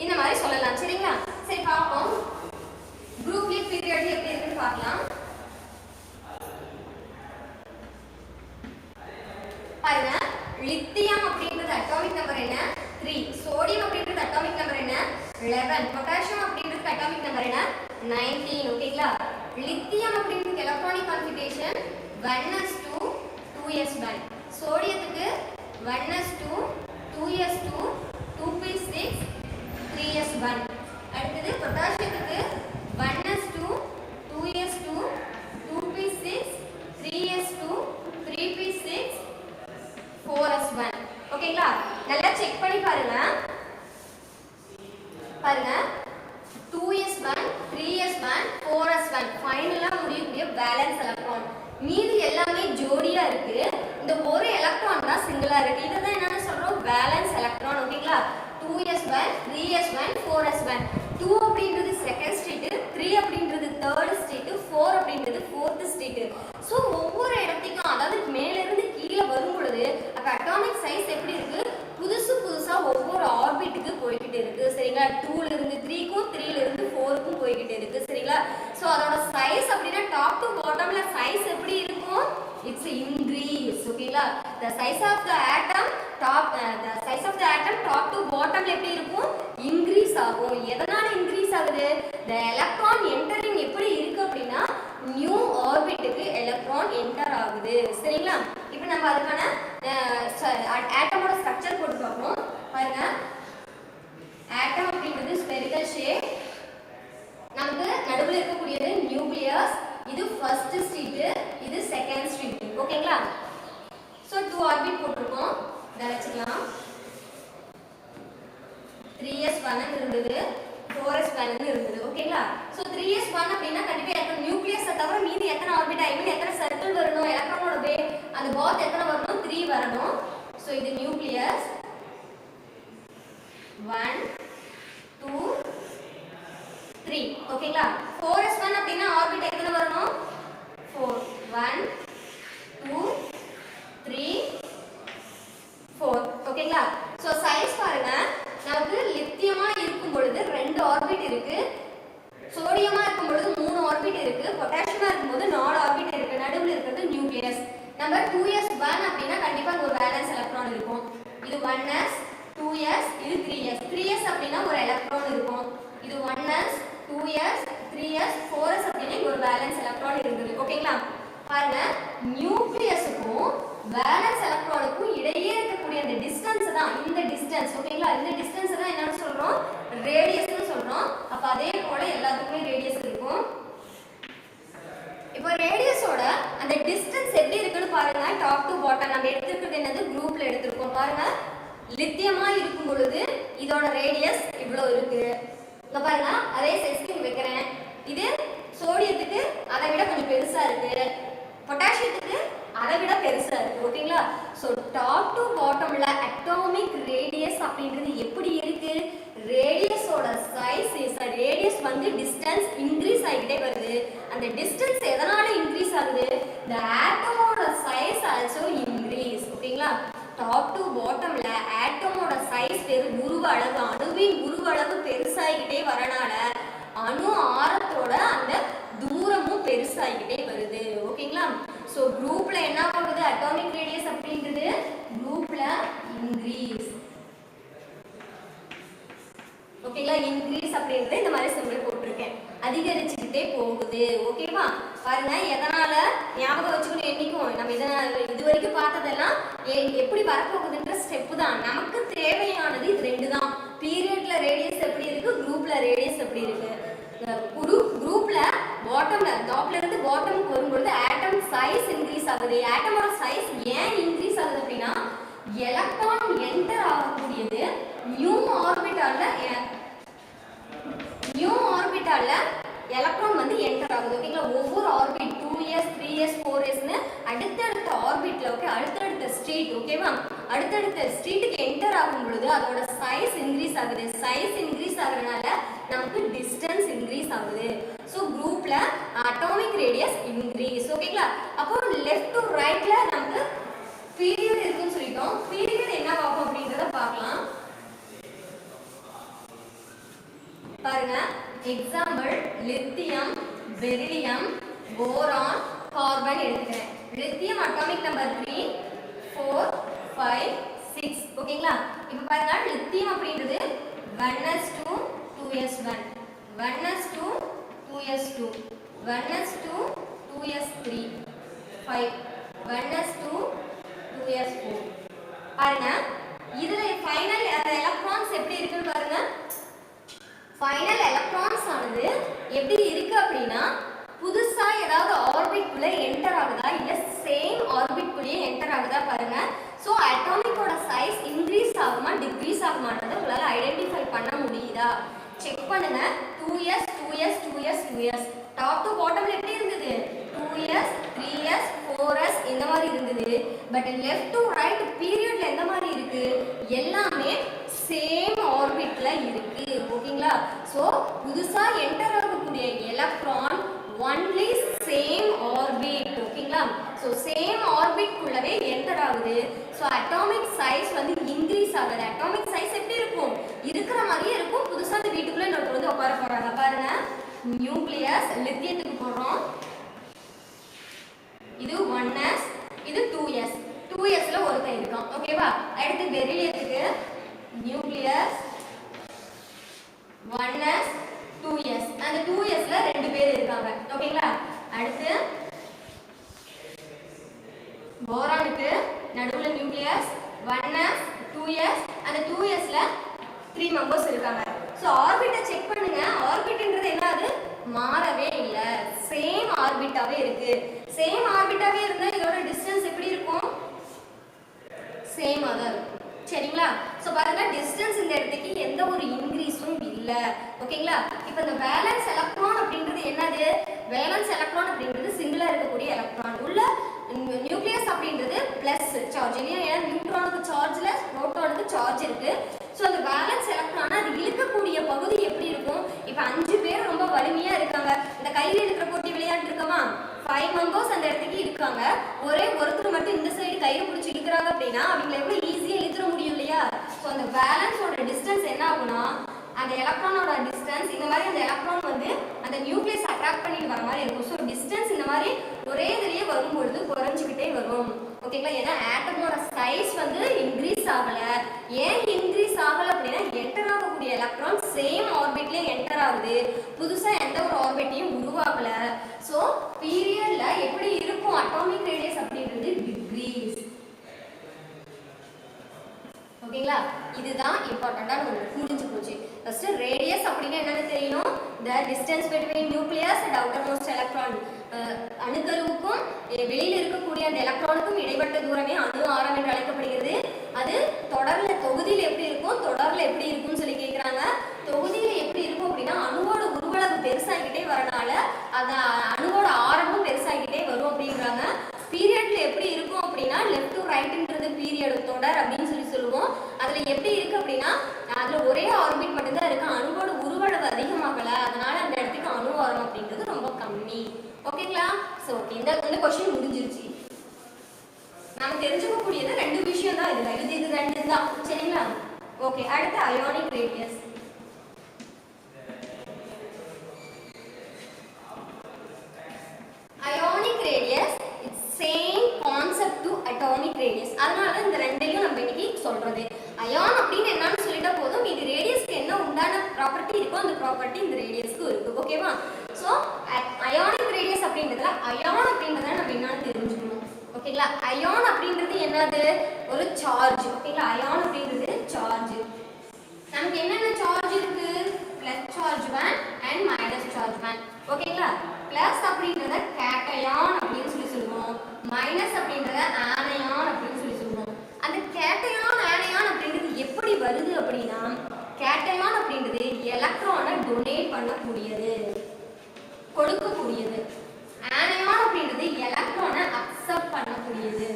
இந்த மாதிரி சொல்லலாம். சரிங்களா? சரி பாப்போம். குரூப்லி பீரியட் எப்படி இருக்குன்னு பார்க்கலாம். பாருங்க, லித்தியம் அப்படிங்கிறது அட்டாமிக் நம்பர் என்ன? 3. சோடியம் அப்படிங்கிறது அட்டாமிக் நம்பர் என்ன? 11. பொட்டாசியம் அப்படிங்கிறது அட்டாமிக் நம்பர் என்ன? 19. ஓகேங்களா? லித்தியம் அப்படிங்கிறது electronic configuration 1s2 2s1. சோடியத்துக்கு 1s2 2s2 2p6 3s1. அடுத்தது பொட்டாசியத்துக்கு 1s2 2s2 2p6 3s2 3p6 4s1. ஓகேங்களா? நல்லா செக் பண்ணி பாருங்க. பாருங்க, 2s1 3s1 4s1 ஃபைனலா முடியக்கூடிய வேலன்ஸ் எலக்ட்ரான். மீதி எல்லாமே ஜோடியா இருக்கு. இந்த ஒரு எலக்ட்ரான் தான் சிங்கிளா இருக்கு. இதுதான் என்னன்னு சொல்றோம்? Valence electron. ஓகேங்களா? 2s1 3s1 4s1 எப்படி இருக்கு, புதுசு புதுசா ஒவ்வொரு ஆர்பிட்டுக்கு போய்கிட்டு இருக்கு. சரிங்களா, 2ல இருந்து 3க்கும் 3ல இருந்து 4க்கும் போய்கிட்டு இருக்கு. சரிங்களா, ஸோ அதோட சைஸ் அப்படின்னா டாப் டு பாட்டம்ல சைஸ் எப்படி இருக்கும், இட்ஸ் இன்க்ரீஸ். ஓகேங்களா, the size of the atom top to பாட்டம்ல எப்படி இருக்கும், இன்க்ரீஸ் ஆகும். எதனால இன்க்ரீஸ் ஆகுது, the electron entering எப்படி இருக்கு அப்படின்னா நியூ ஆர்பிட்டுக்கு எலக்ட்ரான் என்டர் ஆகுது. சரிங்களா, இப்போ நம்ம அதுக்கான ஆட்டமோட ஸ்ட்ரக்சர் போட்டு பார்ப்போம். பாருங்க, ஆட்டம் அப்படிங்கிறது ஸ்பெரிக்கல் ஷேப், நமக்கு நடுவில் இருக்கக்கூடியது நியூக்ளியஸ், இது ஃபர்ஸ்ட் ஸ்ட்ரீட், இது செகண்ட் ஸ்ட்ரீட். ஓகேங்களா, ஸோ 2 ஆர்பிட் போட்டிருக்கோம், இதை வச்சுக்கலாம். 3s1 இருந்தது, 4s1 இருந்தது. ஓகேங்களா, ஸோ 3s1 அப்படின்னா கண்டிப்பாக எத்தனை நியூக்ளியஸை தவிர மீதி எத்தனை ஆர்பிட், ஐ மீன் எத்தனை சர்க்கிள் வரணும், எலக்ட்ரானோட அந்த பாத் எத்தனை வரணும், 3 வரணும். ஸோ இது நியூக்ளியஸ் 1 2 3. ஓகேங்களா, 4s1 அப்படின்னா ஆர்பிட் எத்தனை வரணும், 4 1 2 3 4. ஓகேங்களா, ஸோ சைஸ் பாருங்க, நமக்கு லித்தியமா இருக்கும் பொழுது 2 ஆர்பிட் இருக்கு, சோடியமா இருக்கும் பொழுது 3 ஆர்பிட் இருக்கு, பொட்டாசியமா இருக்கும்போது 4 ஆர்பிட் இருக்கு, நடுவில் இருக்கிறது நியூக்ளியஸ். நம்ம 2s1 அப்படின்னா கண்டிப்பா ஒரு வேலன்ஸ் எலக்ட்ரான் இருக்கும். இது 1s 2s, இது 3s. 3s அப்படின்னா ஒரு எலக்ட்ரான் இருக்கும். இது 1s 2s 3s 4s அப்படின்னா ஒரு வேலன்ஸ் எலக்ட்ரான் இருக்குது. ஓகேங்களா, பாருங்க, நியூக்ளியஸுக்கும் வேலன்ஸ் எலக்ட்ரானுக்கும் இடையே இருக்கக்கூடிய அந்த டிஸ்டன்ஸ் தான் இந்த டிஸ்டன்ஸ். ஓகேங்களா, இந்த டிஸ்டன்ஸ் தான் என்னன்னு சொல்றோம், ரேடியஸ்னு சொல்றோம். அப்ப அதே போல எல்லாத்துக்குமே ரேடியஸ் இருக்கும். இப்போ ரேடியஸோட அந்த டிஸ்டன்ஸ் எப்படி இருக்குன்னு பாருங்க. டாப் டு பாட்டம் நம்ம எடுத்துக்கிறது என்னது, குரூப்ல எடுத்துருக்கோம். பாருங்க, லித்தியமா இருக்கும் பொழுது இதோட ரேடியஸ் இவ்வளவு இருக்கு. இங்க பாருங்க, அதே சைஸ்க்கு வைக்கிறேன். இது சோடியத்துக்கு அதை விட கொஞ்சம் பெருசா இருக்கு, பொட்டாசியத்துக்கு அதை விட பெருசா இருக்கு. ஓகேங்களா, ஸோ டாப் டு பாட்டம்ல அட்டாமிக் ரேடியஸ் அப்படின்றது எப்படி இருக்கு, ரேடியஸோட சைஸ் ரேடியஸ் வந்து டிஸ்டன்ஸ் இன்க்ரீஸ் ஆகிட்டே வருது. அந்த டிஸ்டன்ஸ் எதனால இன்க்ரீஸ் ஆகுது, the ஆட்டமோட சைஸ் ஆல்சோ இன்க்ரீஸ். ஓகேங்களா, டாப் டு பாட்டம்ல ஆட்டமோட சைஸ் உருவ அளவு, அணுவின் உருவ அளவு பெருசாகிட்டே வரனால அணு ஆரத்தோட அந்த தூரமும் பெருசாகிட்டே வருது. ஓகேங்களா, ஸோ குரூப்ல என்ன ஆகுது, அட்டாமிக் ரேடியஸ் அப்படின்றது குரூப்ல இன்க்ரீஸ். ஓகேங்களா, இன்க்ரீஸ் அப்படின்றது இந்த மாதிரி சிம்பிள் போட்டிருக்கேன், அதிகரிச்சுக்கிட்டே போகுது. ஓகேவா, பாருங்க, எதனால ஞாபகம் வச்சுக்கணும் என்னைக்கும், நம்ம இது வரைக்கும் பார்த்ததெல்லாம் எப்படி வரப்போகுதுன்ற ஸ்டெப்பு தான். நமக்கு தேவையானது இது 2 தான். பீரியட்ல ரேடியஸ் எப்படி இருக்கு, குரூப்ல ரேடியஸ் எப்படி இருக்கு. குரூப்ல பாட்டம்ல டாப்ல இருந்து பாட்டம்க்கு வரும்பொழுது ஆட்டம் சைஸ் இன்க்ரீஸ் ஆகுது. ஆட்டமோட சைஸ் ஏன் இன்க்ரீஸ் ஆகுது அப்படின்னா எலக்ட்ரான் என்டர் ஆகக்கூடியது நியூ ஆர்பிட்டால்ல எலக்ட்ரான் வந்து என்டர் ஆகுது. ஓகேங்களா, ஒவ்வொரு ஆர்பிட் 2s 3s 4sன்னு அடுத்தடுத்த ஆர்பிட்ல, ஓகே, அடுத்தடுத்த ஸ்ட்ரீட், ஓகேவா, அடுத்தடுத்த ஸ்ட்ரீட்டுக்கு என்டர் ஆகும் பொழுது அதோட சைஸ் இன்க்ரீஸ் ஆகுது. சைஸ் இன்க்ரீஸ் ஆகுறதுனால நமக்கு டிஸ்டன்ஸ் இன்க்ரீஸ் ஆகுது. ஸோ குரூப்ல அட்டாமிக் ரேடியஸ் இன்க்ரீஸ். ஓகேங்களா, அப்போ லெஃப்ட் டு ரைட்ல நமக்கு பீரியட் இருக்குன்னு சொல்லிட்டோம். பீரியட் என்ன ஆகும் அப்படின்றத பார்க்கலாம். பாருங்க, example lithium, beryllium, boron, carbon எடுத்துக்கிறேன். Lithium atomic number 3 4 5 6. ஓகேங்களா, இப்போ பாருங்க, லித்தியம் அப்படின்றது 1s2 2s1 1s2 2s2 1s2 2s3 5 1s2 2s4. பாருங்க, இதுல ஃபைனல் அந்த எலக்ட்ரான்ஸ் எப்படி இருக்குன்னு பாருங்க. ஃபைனல் எலக்ட்ரான்ஸ் ஆனது எப்படி இருக்கு அப்படின்னா புதுசா ஏதாவது ஆர்பிட் குள்ள என்டர் ஆகுதா இல்ல சேம் ஆர்பிட் குள்ளே என்டர் ஆகுதா பாருங்க. சோ அட்டாமிக்கோட சைஸ் இன்க்ரீஸ் ஆகுமா டிக்ரீஸ் ஆகுமான்றதை உங்களால ஐடென்டிஃபை பண்ண முடியுதா செக் பண்ணுங்க. 2s 2s 2s 2s top to பாட்டம்ல எப்படி இருந்தது 2s 3s 4s இந்த மாதிரி இருந்தது. பட் லெஃப்ட் டு ரைட் பீரியட்ல எந்த மாதிரி இருக்கு எல்லாமே சேம் ஆர்பிட்ல இருக்கு. ஓகேங்களா, சோ புதுசா என்டர் ஆகக்கூடிய எலக்ட்ரான் ஒன்லி சேம் ஆர்பிட். ஓகேங்களா, சோ சேம் ஆர்பிட் குள்ளவே என்டர் ஆகுது. சோ அட்டாமிக் சைஸ் வந்து இன்க்ரீஸ் ஆகுது. அட்டாமிக் சைஸ் எப்படி இருக்கும்? இருக்கிற மாதிரியே இருக்கும். புதுசா அந்த வீட்டுக்குள்ள இன்னொரு வந்து உட்கார போறாங்க. பாருங்க, நியூக்ளியஸ் லித்தியத்துக்கு போடுறோம். இது 1s, இது 2s. 2sல ஒருத்தன் இருக்கான். ஓகேவா? அடுத்து பெரிலியத்துக்கு நியூக்ளியஸ் 1s 2s. அந்த 2sல ரெண்டு பேர் இருக்காங்க. ஓகேங்களா? அடுத்து போரானுக்கு நடுவுல நியூக்ளியஸ் 1s 2s. அந்த 2sல 3 மெம்பர்ஸ் இருக்காங்க. சோ ஆர்பிட்டை செக் பண்ணுங்க. ஆர்பிட்ன்றது என்னது? மாறவே இல்ல, சேம் ஆர்பிட்டாவே இருக்கு. சேம் ஆர்பிட்டாவே இருந்தா இதோட டிஸ்டன்ஸ் எப்படி இருக்கும்? சேமா தான் இருக்கும். சரிங்களா? சோ பாருங்க, டிஸ்டன்ஸ் இந்த இடத்துக்கு எந்த ஒரு இன்க்ரீஸும் இல்ல. ஓகேங்களா? இப்போ இந்த வேலன்ஸ் எலக்ட்ரான் அப்படின்றது என்னது? வேலன்ஸ் எலக்ட்ரான் அப்படின்றது சிங்கிளா இருக்கக்கூடிய எலக்ட்ரான். உள்ள நியூக்ளியஸ் அப்படின்றது பிளஸ் சார்ஜ். ஏன்னா நியூட்ரானுக்கு சார்ஜ்ல புரோட்டானுக்கு சார்ஜ் இருக்கு. சோ அந்த வேலன்ஸ் எலக்ட்ரான் அது இழுக்கக்கூடிய பகுதி எப்படி இருக்கும்? இப்போ 5 பேர் ரொம்ப வலிமையா இருக்காங்க. இந்த கையில இருக்கிற போட்டி விளையாட்டு இருக்கமா, 5 மெம்பர்ஸ் அந்த இடத்துக்கு இருக்காங்க. ஒரே ஒருத்தர் மட்டும் இந்த சைடு கையை பிடிச்சி இழுக்கிறாங்க அப்படின்னா அவங்களை எவ்வளவு ஈஸியா இழுத்துற முடியும் இல்லையா? ஸோ அந்த வேலன்ஸோட டிஸ்டன்ஸ் என்ன ஆகும்னா, அந்த எலக்ட்ரானோட டிஸ்டன்ஸ் இந்த மாதிரி அந்த எலக்ட்ரான் வந்து அந்த நியூக்ளியஸ் அட்ராக்ட் பண்ணிட்டு வர மாதிரி இருக்கும். ஸோ டிஸ்டன்ஸ் இந்த மாதிரி ஒரே இதுலயே வரும்பொழுது குறைஞ்சிக்கிட்டே வரும். ஓகேங்களா? ஏன்னா ஆட்டமோட சைஸ் வந்து இன்க்ரீஸ் ஆகல. ஏன் இன்க்ரீஸ் ஆகல அப்படின்னா, என்டர் ஆகக்கூடிய எலக்ட்ரான் சேம் ஆர்பிட்லயே என்டர் ஆகுது. புதுசா எந்த ஒரு ஆர்பிட்டையும் உருவாகல. ஸோ பீரியட்ல எப்படி இருக்கும் அட்டாமிக் ரேடியஸ் அப்படின்றது? டிக்ரீஸ். ஓகேங்களா? இதுதான் இம்பார்ட்டண்டா உங்களுக்கு புரிஞ்சு போச்சு. ஃபர்ஸ்ட் ரேடியஸ் அப்படினா என்னன்னு தெரியணும். the distance between nucleus and outermost electron. அணுக்கருவுக்கும் வெளியில இருக்கக்கூடிய அந்த எலக்ட்ரானுக்கும் இடைப்பட்ட தூரமே அணு ஆரம் என்று அழைக்கப்படுகிறது. அது தொடர்ல தொகுதியில எப்படி இருக்கும், தொடர்ல எப்படி இருக்கும்னு சொல்லி கேக்குறாங்க. தொகுதியில எப்படி இருக்கும் அப்படின்னா, அணுவோட உருவளவு பெருசாகிட்டே வரனால அந்த அணுவோட ஆரமும் பெருசாகிட்டே வரும் அப்படிங்கிறாங்க. பீரியட்ல எப்படி இருக்கும் அப்படின்னா, லெஃப்ட் டு ரைட்ன்றது பீரியட் தொடர் அப்படின்னு சொல்லி சொல்லுவோம். அதுல எப்படி இருக்கு அப்படின்னா, அதுல ஒரே ஆர்பிட் மட்டும்தான் இருக்கு. அணுவோட உருவளவு அதிகமாகல, அதனால அந்த இடத்துக்கு அணு ஆரம் அப்படின்றது ரொம்ப கம்மி. ஓகேங்களா? சோ இந்த क्वेश्चन முடிஞ்சிருச்சு. நாம தெரிஞ்சுக்கக்கூடியது ரெண்டு விஷயம் தான் இதுல. இது ரெண்டு தான். சரிங்களா? ஓகே, அடுத்து ionic radius. Ionic radius same concept to atomic radius. அதனால இந்த ரெண்டையும் நம்ம இன்னைக்கு சொல்றது. அயான் அப்படின்னு என்னன்னு சொல்லிட்டா போதும், இது ரேடியஸ்க்கு என்ன உண்டான ப்ராப்பர்ட்டி இருக்கோ அந்த ப்ராப்பர்ட்டி இந்த ரேடியஸ்க்கு இருக்கு. ஓகேவா? சோ அயானிக் ரேடியஸ் அப்படின்றதுல அயான் அப்படின்றத நம்ம என்னன்னு தெரிஞ்சுக்கணும். ஓகேங்களா? அயான் அப்படின்றது என்னது? ஒரு சார்ஜ். ஓகேங்களா? அயான் அப்படின்றது சார்ஜ். நமக்கு என்னென்ன சார்ஜ் இருக்கு? Plus charge van and minus charge van. ஓகேங்களா? பிளஸ் அப்படின்றத கேட்டயான் அப்படின்னு சொல்லி சொல்லுவோம். மைனஸ் அப்படின்றத ஆனயான் அப்படின்னு சொல்லி சொல்லுவோம். அந்த கேட்டயான் ஆனயான் அப்படின்றது எப்படி வருது அப்படின்னா, கேட்டயான் அப்படின்றது எலக்ட்ரானை டொனேட் பண்ணக்கூடியது, கொடுக்கக்கூடியது. ஆனயான் அப்படின்றது எலக்ட்ரானை அக்செப்ட் பண்ணக்கூடியது,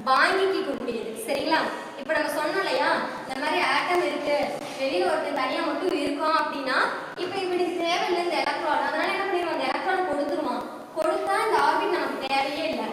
வாங்கிக்கக்கூடியது. சரிங்களா? இப்போ நம்ம சொன்னோம் இல்லையா, இந்த மாதிரி ஆட்டம் இருக்கு, வெளியில ஒருத்தர் தனியா மட்டும் இருக்கும் அப்படின்னா, இப்போ இவனுக்கு தேவையில்லை இந்த எலக்ட்ரான், அதனால என்ன பண்ணிடுவான், அந்த எலக்ட்ரான் கொடுத்துருவான். கொடுத்தா இந்த ஆர்பிட் நமக்கு தேவையே இல்லை.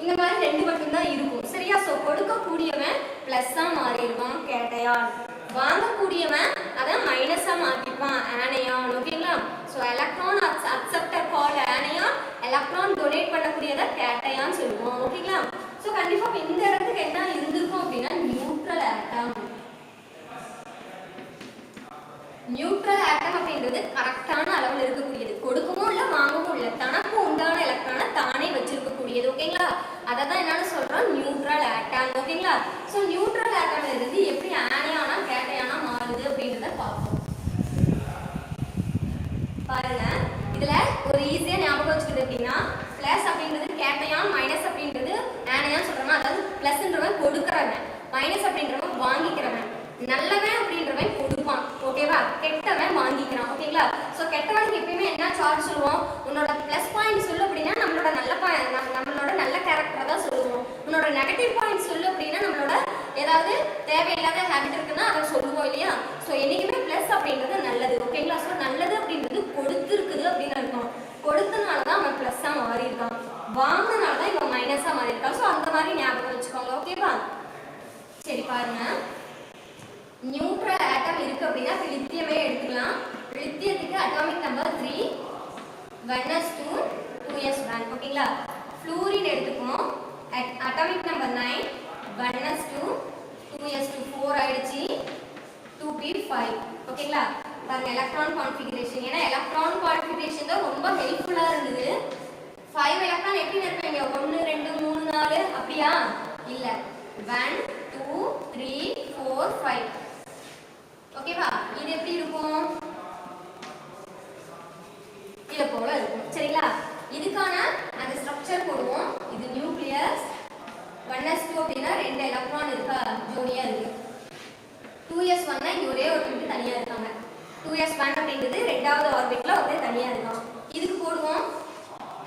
இந்த மாதிரி ரெண்டு மட்டும்தான் இருக்கும். சரியா? ஸோ கொடுக்கக்கூடியவன் பிளஸ்ஸா மாறிடுவான் கேட்டயான், வாங்கக்கூடியவன் அதை மைனஸா மாத்திப்பான் ஆனயான். ஓகேங்களா? ஸோ எலக்ட்ரான் அக்செப்டர் கால் ஆனயான், எலக்ட்ரான் டொனேட் பண்ணக்கூடியதை கேட்டயான் சொல்லுவோம். ஓகேங்களா? ஸோ கண்டிப்பா இந்த இடத்துக்கு என்ன இருந்திருக்கும் அப்படின்னா, நியூட்ரல் ஆட்டம். நியூட்ரல் ஆட்டம் அப்படின்றது கரெக்டான அளவில் இருக்கக்கூடியது, கொடுக்கவும் இல்லை வாங்கவும் இல்லை, தனக்கு உண்டான எலக்ட்ரானை தானே வச்சிருக்கக்கூடியது. ஓகேங்களா? அதை தான் என்னன்னு சொல்றோம், நியூட்ரல் ஆட்டம். ஓகேங்களா? ஸோ நியூட்ரல் ஆட்டம் இருந்து எப்படி ஆனயானா கேட்டயானா மாறுது அப்படின்றத பார்ப்போம். பாருங்க, இதுல ஒரு ஈஸியா ஞாபகம் வச்சுக்கிறது அப்படின்னா, பிளஸ் அப்படின்றது கேட்டயான், மைனஸ் அப்படின்றது ஆனயான் சொல்றோமா. அதாவது பிளஸ்ன்றவன் கொடுக்கறவன், மைனஸ் அப்படின்றவன் வாங்கிக்கிறவன், நல்லவன் அப்படின்றவன் கொடுப்பான். ஓகேவா? கெட்டவன் வாங்கிக்கிறான். ஓகேங்களா? ஸோ கெட்டவனுக்கு எப்பயுமே என்ன சார்ஜ் சொல்லுவோம், உன்னோட பிளஸ் பாயிண்ட் சொல்லு அப்படின்னா நம்மளோட நம்மளோட நல்ல கேரக்டரை தான் சொல்லுவோம். உன்னோட நெகட்டிவ் பாயிண்ட் சொல்லு அப்படின்னா நம்மளோட ஏதாவது தேவையில்லாத ஹேபிட் இருக்குன்னா அதை சொல்லுவோம் இல்லையா? ஸோ என்னைக்குமே பிளஸ் அப்படின்றது நல்லது. ஓகேங்களா? ஸோ நல்லது அப்படின்றது கொடுத்துருக்குது அப்படின்னு அர்த்தம். கொடுத்தனால தான் அவன் பிளஸ்ஸாக மாறி இருக்கான், வாங்கினால தான் இவன் மைனஸாக மாறி இருக்கான். ஸோ அந்த மாதிரி ஞாபகம் வச்சுக்கோங்க. ஓகேவா? பாருங்க நியூட்ரல் ஆட்டம் இருக்கு அப்படின்னா லித்தியமே எடுத்துக்கலாம். லித்தியத்துக்கு அட்டாமிக் நம்பர் 3 1s2 2s1 ஓகேங்களா. ஃப்ளூரின் எடுத்துக்குவோம். அட்டாமிக் நம்பர் 9 1s2 2s2 4 ஆயிடுச்சு 2p5 ஓகேங்களா. பாருங்க எலக்ட்ரான் கான்ஃபிகரேஷன், ஏன்னா எலக்ட்ரான் கான்ஃபிகரேஷன் தான் ரொம்ப ஹெல்ப்ஃபுல்லா இருந்தது. 5 எலக்ட்ரான் எப்படி நிரப்புவீங்க? 1 2 3 4 அப்படியா? இல்ல 1 2 3 4 5 ஓகேவா. இது எப்படி இருக்கும்? இத போல இருக்கும் சரிங்களா. இதுக்கான அந்த ஸ்ட்ரக்சர் போடுவோம். இது நியூக்ளியஸ் 1s2 அப்படின்னா 2 எலக்ட்ரான் இருக்கா ஜோடியா இருக்கு. 2s1 இங்க ஒரே ஒருத்தருக்கு தனியா இருக்காங்க. 2s1 அப்படிங்கிறது ரெண்டாவது ஆர்பிட்ல ஒரே தனியா இருக்கான். இதுக்கு போடுவோம்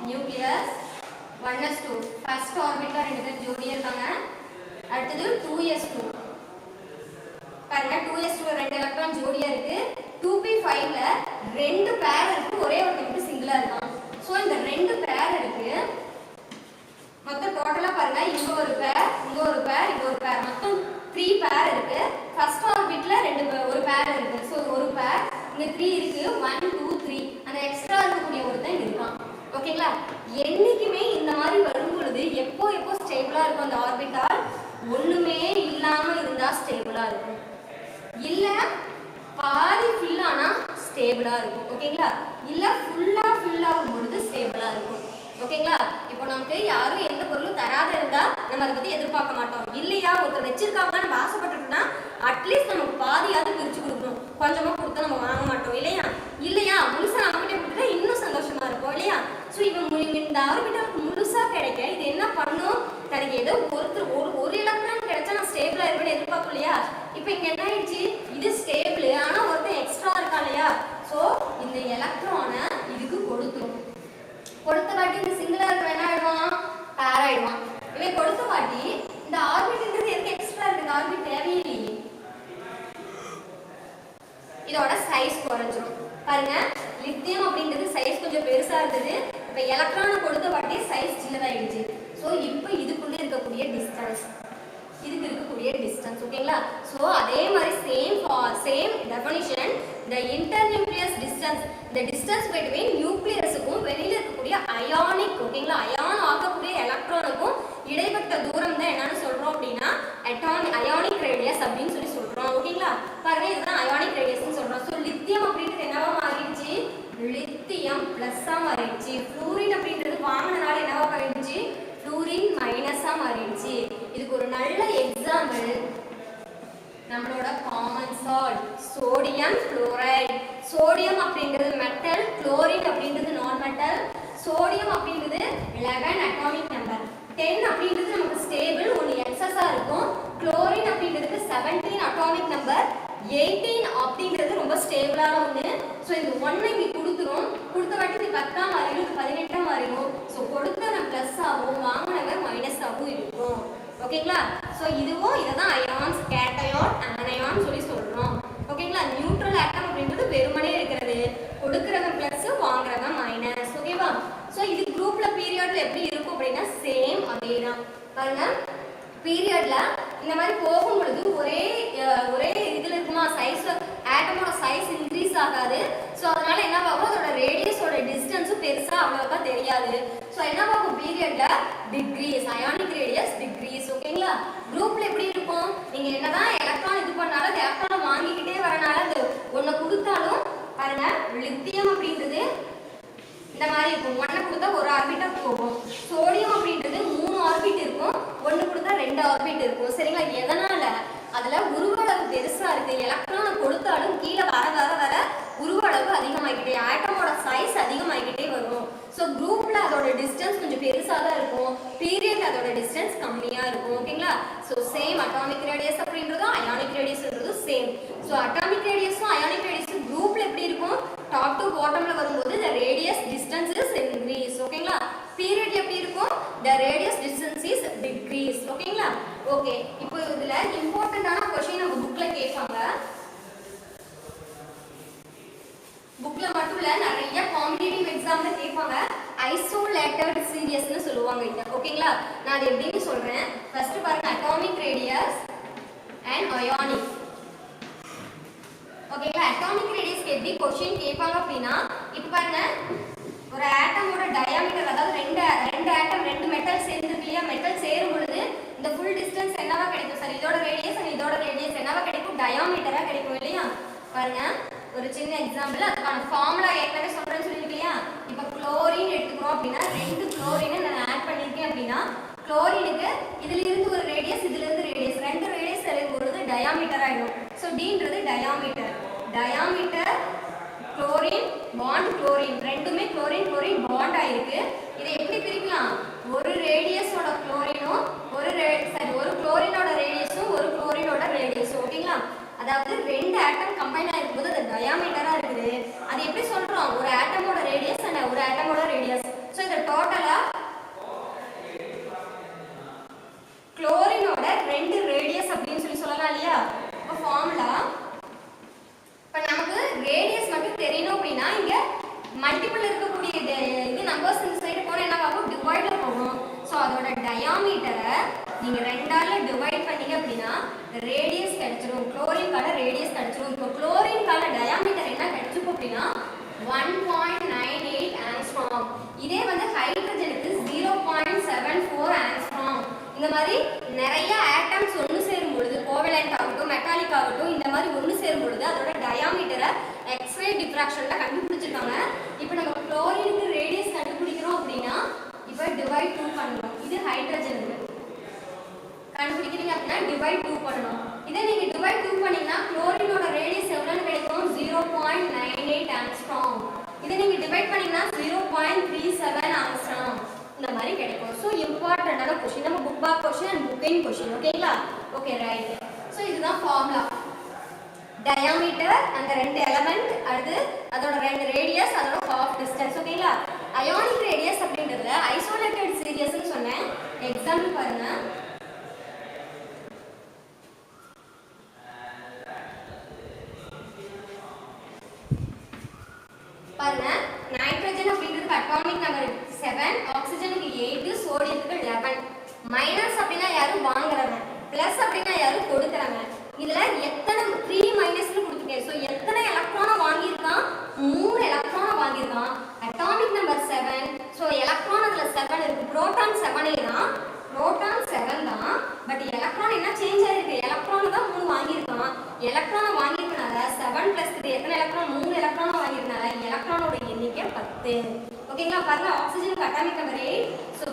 நியூக்ளியஸ் 1s2 ஃபர்ஸ்ட் ஆர்பிட்ல 2 பேர் ஜோடியா இருக்காங்க. அடுத்து 2s2 பாருங்க 2s2 2 எலக்ட்ரான் ஜோடியா இருக்கு. 2p5ல 2 பேர் இருக்கு, ஒரே ஒருத்தருக்கு சிங்கிளா இருக்கான். சோ இந்த 2 பேர் இருக்கு. மொத்தம் டோட்டலா பாருங்க இங்க ஒரு பேர், இங்க ஒரு பேர், இங்க ஒரு பேர், மொத்தம் 3 பேர் இருக்கு. ஃபர்ஸ்ட் ஆர்பிட்ல ஒரு பேர் இருக்கு. சோ ஒரு பேர் இங்க 3 இருக்கு. 1 2 3 அந்த எக்ஸ்ட்ரா இருக்கக்கூடிய ஒருத்தன் இங்க இருக்கான் ஓகேங்களா. என்னைக்குமே இந்த மாதிரி வரும் பொழுது எப்போ ஸ்டேபிளா இருக்கும் அந்த ஆர்பிட்டால்? ஒண்ணுமே இல்லாம இருந்தா ஸ்டேபிளா இருக்கும், இல்ல பாதி ஃபில் ஆனா ஸ்டேபிளா இருக்கும் ஓகேங்களா, இல்ல ஃபுல்லா ஃபில் ஆகும் பொழுது ஸ்டேபிளா இருக்கும் ஓகேங்களா. இப்போ நமக்கு யாரும் எந்த பொருளும் தராத இருந்தா நம்ம அதை பத்தி எதிர்பார்க்க மாட்டோம். இல்லையா ஒருத்தர் வச்சிருக்காங்க நம்ம ஆசைப்பட்டுட்டோம்னா அட்லீஸ்ட் நமக்கு பாதியாவது பிரிச்சு கொடுக்கணும். கொஞ்சமா கொடுத்தா நம்ம வாங்க மாட்டோம் இல்லையா. இல்லையா முழுசா நம்மகிட்ட கொடுத்துட்டா இன்னும் சந்தோஷமா இருக்கும் இல்லையா. ஸோ இவன் இந்த ஆர்பிட்டாலுக்கு முழுசா கிடைக்க இது என்ன பண்ணும்? தனக்கு ஏதோ ஒரு எலக்ட்ரான் கிடைச்சா நான் ஸ்டேபிளா இருப்பேன்னு எதிர்பார்க்கும் இல்லையா. இப்போ இங்க என்ன ஆயிடுச்சு? இது ஸ்டேபிள், ஆனா ஒருத்தன் எக்ஸ்ட்ரா இருக்கா இல்லையா. ஸோ இந்த எலக்ட்ரானை இதுக்கு கொடுத்த வாட்டி இந்த சிங்கிளா இருக்க என்ன ஆயிடுவான்? பேர் ஆயிடுவான். இவன் கொடுத்த வாட்டி இந்த ஆர்பிட்ன்றது எதுக்கு எக்ஸ்ட்ரா இருக்கு? இந்த ஆர்பிட் தேவையில்லையே. இதோட சைஸ் குறைஞ்சிரும். பாருங்க லித்தியம் அப்படின்றது சைஸ் கொஞ்சம் பெருசா இருந்தது. இப்ப எலக்ட்ரானை கொடுத்த வாட்டி சைஸ் சின்னதாயிடுச்சு. ஸோ இப்போ இதுக்குள்ள இருக்கக்கூடிய டிஸ்டன்ஸ், இதுக்கு இருக்கக்கூடிய டிஸ்டன்ஸ் ஓகேங்களா. ஸோ அதே மாதிரி same definition the internucleus distance, the distance between நியூக்ளியஸுக்கும் வெளியில இருக்கக்கூடிய அயானிக் ஓகேங்களா அயான் ஆகக்கூடிய எலக்ட்ரானுக்கும் இடைப்பட்ட தூரம் தான் என்னன்னு சொல்றோம் அப்படின்னா அயானிக் ரேடியஸ் அப்படின்னு சொல்றோம் ஓகேங்களா. பாருங்க இதுதான் அயானிக் ரேடியஸ்னு சொல்றோம். ஸோ லித்தியம் அப்படின்றது என்னவா மாறிடுச்சு? லித்தியம் பிளஸ்ஸா மாறிடுச்சு. ஃப்ளூரின் அப்படின்றது வாங்கினால என்னவா மாறிடுச்சு? ஃப்ளூரின் மைனஸா மாறிடுச்சு. இதுக்கு ஒரு நல்ல எக்ஸாம்பிள் நம்மளோட common salt sodium chloride. Sodium அப்படிங்கிறது மெட்டல், குளோரின் அப்படிங்கிறது நான் மெட்டல். சோடியம் அப்படிங்கிறது 11 அட்டாமிக் நம்பர், 10 அப்படிங்கிறது நமக்கு ஸ்டேபிள், ஒன்று எக்ஸஸா இருக்கும். குளோரின் அப்படிங்கிறது 17 அட்டாமிக் நம்பர், 18 அப்படிங்கிறது ரொம்ப ஸ்டேபிளான ஒன்று. ஸோ இந்த 1 இங்கே கொடுத்த வாட்டி இது 10ஆ மாறிடும், இது 18ஆ மாறிடும். ஸோ கொடுத்தவன் பிளஸ் ஆகும், வாங்கினவன் மைனஸ் ஆகும் இருக்கும் ஓகேங்களா. ஸோ இதுவும் இதை தான் அயான்ஸ், கேட்டயான், ஆனயான் சொல்லி சொல்றோம் ஓகேங்களா. நியூட்ரல் ஆட்டம் அப்படின்றது வெறுமனே இருக்கிறது, கொடுக்கிறவன் பிளஸ் வாங்குறவன் மைனஸ் ஓகேவா. ஸோ இது குரூப்ல பீரியட்ல எப்படி இருக்கும் அப்படின்னா சேம் அதே தான். பாருங்க பீரியட்ல இந்த மாதிரி போகும் பொழுது ஒரே இதுல இருக்குமா சைஸ், ஆட்டமோட சைஸ் இன்க்ரீஸ் ஆகாது. ஸோ அதனால என்ன ஆகும்? அதோட ரேடியஸோட டிஸ்டன்ஸும் பெருசா அவ்வளோக்கா தெரியாது. ஸோ என்ன ஆகும்? பீரியட்ல டிக்ரீஸ், அயானிக் ரேடியஸ் டிக்ரீஸ் ஓகேங்களா. குரூப்ல எப்படி இருக்கும்? நீங்க என்னதான் எலக்ட்ரான் இது பண்ணாலும் அந்த எலக்ட்ரானை வாங்கிக்கிட்டே வரனால அது ஒன்றை கொடுத்தாலும் பாருங்க லித்தியம் அப்படின்றது இந்த மாதிரி இருக்கும். 1 கொடுத்தா ஒரு ஆர்பிட்டா போகும். சோடியம் அப்படின்றது 3 ஆர்பிட் இருக்கும், 1 கொடுத்தா 2 ஆர்பிட் இருக்கும் சரிங்களா. எதனால? அதுல உருவளவு பெருசா இருக்கு. எலக்ட்ரானை கொடுத்தாலும் கீழே வர வர வர உருவளவு அதிகமாகிட்டே, ஆட்டமோட சைஸ் அதிகமாகிட்டே வரும். ஸோ குரூப்ல அதோட டிஸ்டன்ஸ் கொஞ்சம் பெருசா தான் இருக்கும், பீரியட்ல அதோட டிஸ்டன்ஸ் கம்மியா இருக்கும் ஓகேங்களா. ஸோ சேம் அட்டாமிக் ரேடியஸ் அப்படின்றதும் அயானிக் ரேடியஸ்ன்றதும் சேம். ஸோ அட்டாமிக் ரேடியஸும் அயானிக் ரேடியஸும் குரூப்ல எப்படி இருக்கும்? டாப் டு பாட்டம்ல வரும்போது the radius distance is increase ஓகேங்களா. பீரியட் எப்படி இருக்கும்? the radius distance is decrease ஓகேங்களா. ஓகே இப்போ இதுல இம்பார்ட்டன்டான क्वेश्चन நம்ம புக்ல கேட்பாங்க. புக்ல மட்டும் இல்ல நிறைய காம்படிட்டிவ் எக்ஸாம்ல கேட்பாங்க. ஐசோலேட்டட் சீரியஸ்னு சொல்லுவாங்க இத ஓகேங்களா. நான் அது எப்படின்னு சொல்றேன். ஃபர்ஸ்ட் பாருங்க அட்டாமிக் ரேடியஸ் and ionic. ஓகேங்களா? அட்டாமிக் ரேடியஸ்க்கு எப்படி क्वेश्चन கேட்பாங்க அப்படினா இப்போ பாருங்க ஒரு ஆட்டமோட டயாமீட்டர் அதாவது ரெண்டு ஆட்டம் ரெண்டு மெட்டல் சேர்ந்துருக்கு இல்லையா மெட்டல் சேரும் பொழுது இந்த ஃபுல் டிஸ்டன்ஸ் என்னவா கிடைக்கும் சார் இதோட ரேடியஸ் and இதோட ரேடியஸ் என்னவா கிடைக்கும் டயாமீட்டரா கிடைக்கும் இல்லையா பாருங்க ஒரு சின்ன எக்ஸாம்பிள் அதுக்கான ஃபார்முலா ஏற்கனவே சொல்றேன்னு சொல்லிருக்கீங்க இப்போ குளோரின் எடுத்துக்கிறோம் அப்படினா ரெண்டு குளோரினை நான் ஆட் பண்ணிருக்கேன் அப்படினா குளோரினுக்கு இதுல இருந்து ஒரு ரேடியஸ் இதுல இருந்து ரேடியஸ் ரெண்டு ரேடியஸ் சேரும் பொழுது டயாமீட்டர் ஆயிடும் சோ dன்றது டயாமீட்டர் குளோரின் பாண்ட் குளோரின் ரெண்டுமே குளோரின் குளோரின் பாண்ட் ஆயிருக்கு இதை எப்படி பிரிக்கலாம் ஒரு ரேடியஸோட குளோரினும் ஒரு குளோரினோட ரேடியஸும் ஒரு குளோரினோட ரேடியஸும் ஓகேங்களா அதாவது ரெண்டு ஆட்டம் கம்பைன் ஆயிருக்கும்போது அது டயாமீட்டரா இருக்குது அது எப்படி சொல்றோம் ஒரு ஆட்டமோட ரேடியஸ் and ஒரு ஆட்டமோட ரேடியஸ் சோ இந்த டோட்டலா குளோரினோட ரெண்டு ரேடியஸ் அப்படினு சொல்லலாம் இல்லையா அப்ப ஃபார்முலா இப்ப நமக்கு ரேடியஸ் மட்டும் தெரியணும் அப்படினா இங்க மல்டிபிள் இருக்கக்கூடிய இது நம்பர்ஸ் இந்த சைடு போனா என்ன ஆகும் டிவைட்ல போகும் சோ அதோட டயாமீட்டரை நீங்க ரெண்டால டிவைட் பண்ணீங்க அப்படினா ரேடியஸ் கிடைச்சிரும் குளோரின்கான ரேடியஸ் கிடைச்சிரும் இப்போ குளோரின்கான டயாமீட்டர் என்ன கிடைச்சிருக்கும் அப்படினா 1.98 ஆங்ஸ்ட்ராம் இதே வந்து ஹைட்ரஜனுக்கு 0.74 ஆங்ஸ்ட்ராம் இந்த மாதிரி நிறைய ஆட்டம்ஸ் ஒன்று சேரும் பொழுது கோவலண்ட் ஆகட்டும் மெட்டாலிக் ஆகட்டும் இந்த மாதிரி ஒன்று சேரும் பொழுது அதோட டயாமீட்டரை எக்ஸ்ரே டிஃப்ராக்ஷன்ல கண்டுபிடிச்சிருக்காங்க இப்போ நம்ம குளோரினுக்கு ரேடியஸ் கண்டுபிடிக்கிறோம் அப்படின்னா இப்போ டிவைட் 2 பண்ணணும் இது ஹைட்ரஜனுக்கு கண்டுபிடிக்கிறீங்க அப்படின்னா டிவைட் 2 பண்ணணும் இதே நீங்க டிவைட் 2 பண்ணீங்கன்னா குளோரினோட ரேடியஸ் எவ்வளவு கிடைக்கும் 0.98 ஆங்ஸ்ட்ராம் இதே நீங்க டிவைட் பண்ணீங்கன்னா 0.37 ஆங்ஸ்ட்ராம் இந்த மாதிரி கிடைக்கும் சோ இம்பார்ட்டன்ட்டான क्वेश्चन நம்ம book back question and booking question ஓகேங்களா ஓகே ரைட் சோ இதுதான் ஃபார்முலா டயாமீட்டர் அந்த ரெண்டு எலிமெண்ட் அடுத்து அதோட ரெண்டு ரேடியஸ் அதோட ஹாஃப் டிஸ்டன்ஸ் ஓகேங்களா அயானிக் ரேடியஸ் அப்படின்றதுல ஐசோலேட்டட் சீரியஸ்னு சொன்னேன் எக்ஸாம்பிள் பாருங்க பாருங்க நைட்ரஜன் அப்படிங்கிறது அட்டாமிக் நம்பர் 7 ஆக்ஸிஜனுக்கு 8 சோடியத்துக்கு 11 மைனஸ் அப்படினா யாரும் வாங்குறாங்க பிளஸ் அப்படினா யாரும் கொடுக்கறாங்க இதுல எத்தனை 3 மைனஸ்னு கொடுத்துட்டேன் சோ எத்தனை எலக்ட்ரானை வாங்கி இருக்கான் 3 எலக்ட்ரானை வாங்கி இருக்கான் அட்டாமிக் நம்பர் 7 சோ எலக்ட்ரான் அதுல 7 இருக்கு புரோட்டான் 7 தான் புரோட்டான் 7 தான் பட் எலக்ட்ரான் என்ன சேஞ்ச் ஆயிருக்கு எலக்ட்ரான் தான் 3 வாங்கி இருக்கான் எலக்ட்ரானை வாங்கி இருக்கனால 7 பிளஸ் 3 எத்தனை எலக்ட்ரான் 3 எலக்ட்ரானை வாங்கி இருக்கனால எலக்ட்ரானோட எண்ணிக்கை 10 ஓகேங்களா பாருங்க ஆக்ஸிஜனுக்கு atomic number 8 so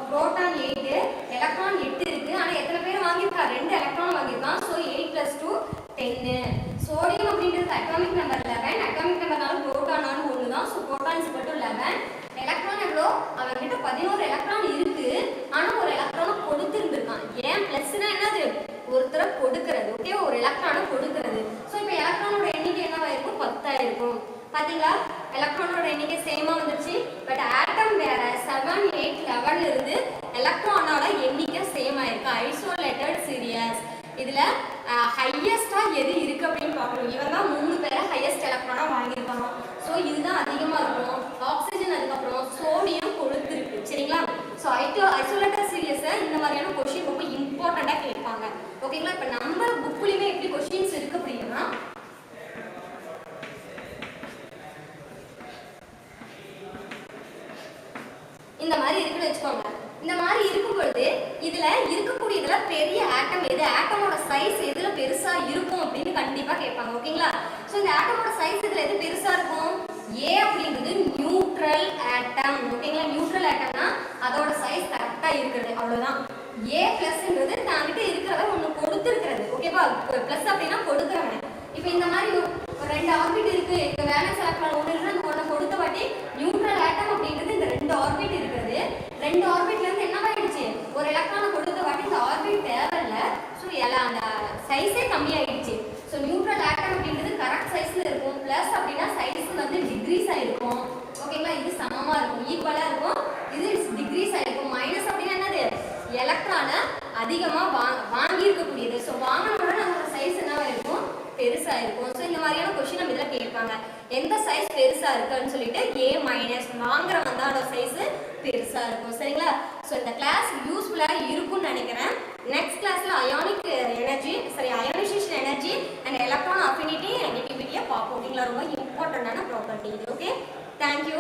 proton 8 electron 8 இருக்கு ஆனா எத்தனை பேர் வாங்கி இருக்கா 2 எலக்ட்ரான் வாங்கி இருக்கான் சோ 8 + 2 10 சோடியம் அப்படிங்கிறது அட்டாமிக் நம்பர் 11 அட்டாமிக் நம்பர்னால புரோட்டானாலும் ஒன்று தான் சோ புரோட்டான் = 11 எலக்ட்ரான் எவ்வளோ அவன் கிட்ட 11 எலக்ட்ரான் இருக்கு ஆனா ஒரு எலக்ட்ரானை கொடுத்து இருந்திருக்கான் ஏன் பிளஸ்னா என்னது ஒருத்தர கொடுக்கிறது ஓகே ஒரு எலக்ட்ரானை கொடுக்கிறது சோ இப்போ எலக்ட்ரானோட எண்ணிக்கை என்னவா இருக்கும் 10 ஆயிருக்கும் பாத்தீங்களா எலக்ட்ரானோட எண்ணிக்கை சேமா வந்துருச்சு பட் ஆட்டம் வேற 7 8 11 இருந்து எலக்ட்ரானோட எண்ணிக்கை சேமா இருக்கு ஐசோலேட்டட் சீரியஸ் இதுல ஹையஸ்டா எது இருக்கு அப்படின்னு பார்க்கணும் இவன் தான் 3 பேரை ஹையஸ்ட் எலக்ட்ரானா வாங்கியிருக்காங்க சோ இதுதான் அதிகமா இருக்கும் ஆக்சிஜன் அதுக்கப்புறம் சோடியம் கொழுத்து இருக்கு சரிங்களா சோ ஐசோலேட்டட் சீரியஸ் இந்த மாதிரியான क्वेश्चन ரொம்ப இம்பார்ட்டண்டா கேட்பாங்க ஓகேங்களா இப்போ நம்ம புக்லயே எப்படி क्वेश्चंस இருக்கு அப்படின்னா இந்த மாதிரி இருக்குன்னு வெச்சுக்கோங்க இந்த மாதிரி இருக்கும் பொழுது இதுல இருக்கக்கூடியதுல பெரிய ஆட்டம் எது ஆட்டமோட சைஸ் எதுல பெருசா இருக்கும் அப்படின்னு கண்டிப்பா கேட்பாங்க ஓகேங்களா சோ இந்த ஆட்டமோட சைஸ் இதுல எது பெருசா இருக்கும் A அப்படிங்கிறது நியூட்ரல் ஆட்டம் ஓகேங்களா நியூட்ரல் ஆட்டம்னா அதோட சைஸ் கரெக்டா இருக்குது அவ்வளவுதான் A+ங்கிறது தாங்கிட்ட இருக்கிறத ஒன்னு கொடுத்திருக்கிறது ஓகேவா பிளஸ் அப்படினா கொடுக்கறாங்க இப்போ இந்த மாதிரி ஒரு ரெண்டு ஆர்பிட் இருக்கு இந்த வேலன்ஸ் எலக்ட்ரான் ஒன்னு இருக்கு அந்த ஒண்ணு கொடுத்த வாட்டி நியூட்ரல் ஆட்டம் அப்படிங்கிறது இந்த ரெண்டு ஆர்பிட் இருக்குது ரெண்டு ஆர்பிட்ல இருந்து என்ன ஆயிடுச்சு ஒரு எலக்ட்ரானை கொடுத்த வாட்டி இந்த ஆர்பிட் தேவையில்ல சோ அந்த சைஸே கம்மி ஆயிடுச்சு சோ நியூட்ரல் ஆட்டம் அப்படிங்கிறது கரெக்ட் சைஸ்ல இருக்கும் பிளஸ் அப்படினா சைஸ் வந்து டிகிரீஸ் ஆயிருக்கும் ஓகேங்களா இது சமமா இருக்கும் ஈக்குவலா இருக்கும் இது டிகிரீஸ் ஆயிருக்கும் மைனஸ் அப்படினா என்னது எலக்ட்ரானை அதிகமா வாங்கி இருக்கக்கூடியது சோ வாங்குனோட நம்மளோட சைஸ் என்னவா இருக்கும் பெருசா இருக்கும். ஸோ இந்த மாதிரியான கொஸ்டின் நம்ம இதில் கேட்பாங்க. எந்த சைஸ் பெருசா இருக்குன்னு சொல்லிட்டு A மைனஸ் வாங்குற வந்தாலோட சைஸ் பெருசா இருக்கும். சரிங்களா? ஸோ இந்த கிளாஸ் யூஸ்ஃபுல்லா இருக்கும்னு நினைக்கிறேன். நெக்ஸ்ட் கிளாஸ்ல ionic energy ionization energy and electron affinity நெகட்டிவிட்டியை பார்ப்போம். ஓகேங்களா? ரொம்ப இம்பார்ட்டண்டான ப்ராப்பர்ட்டி இது. Okay, thank you.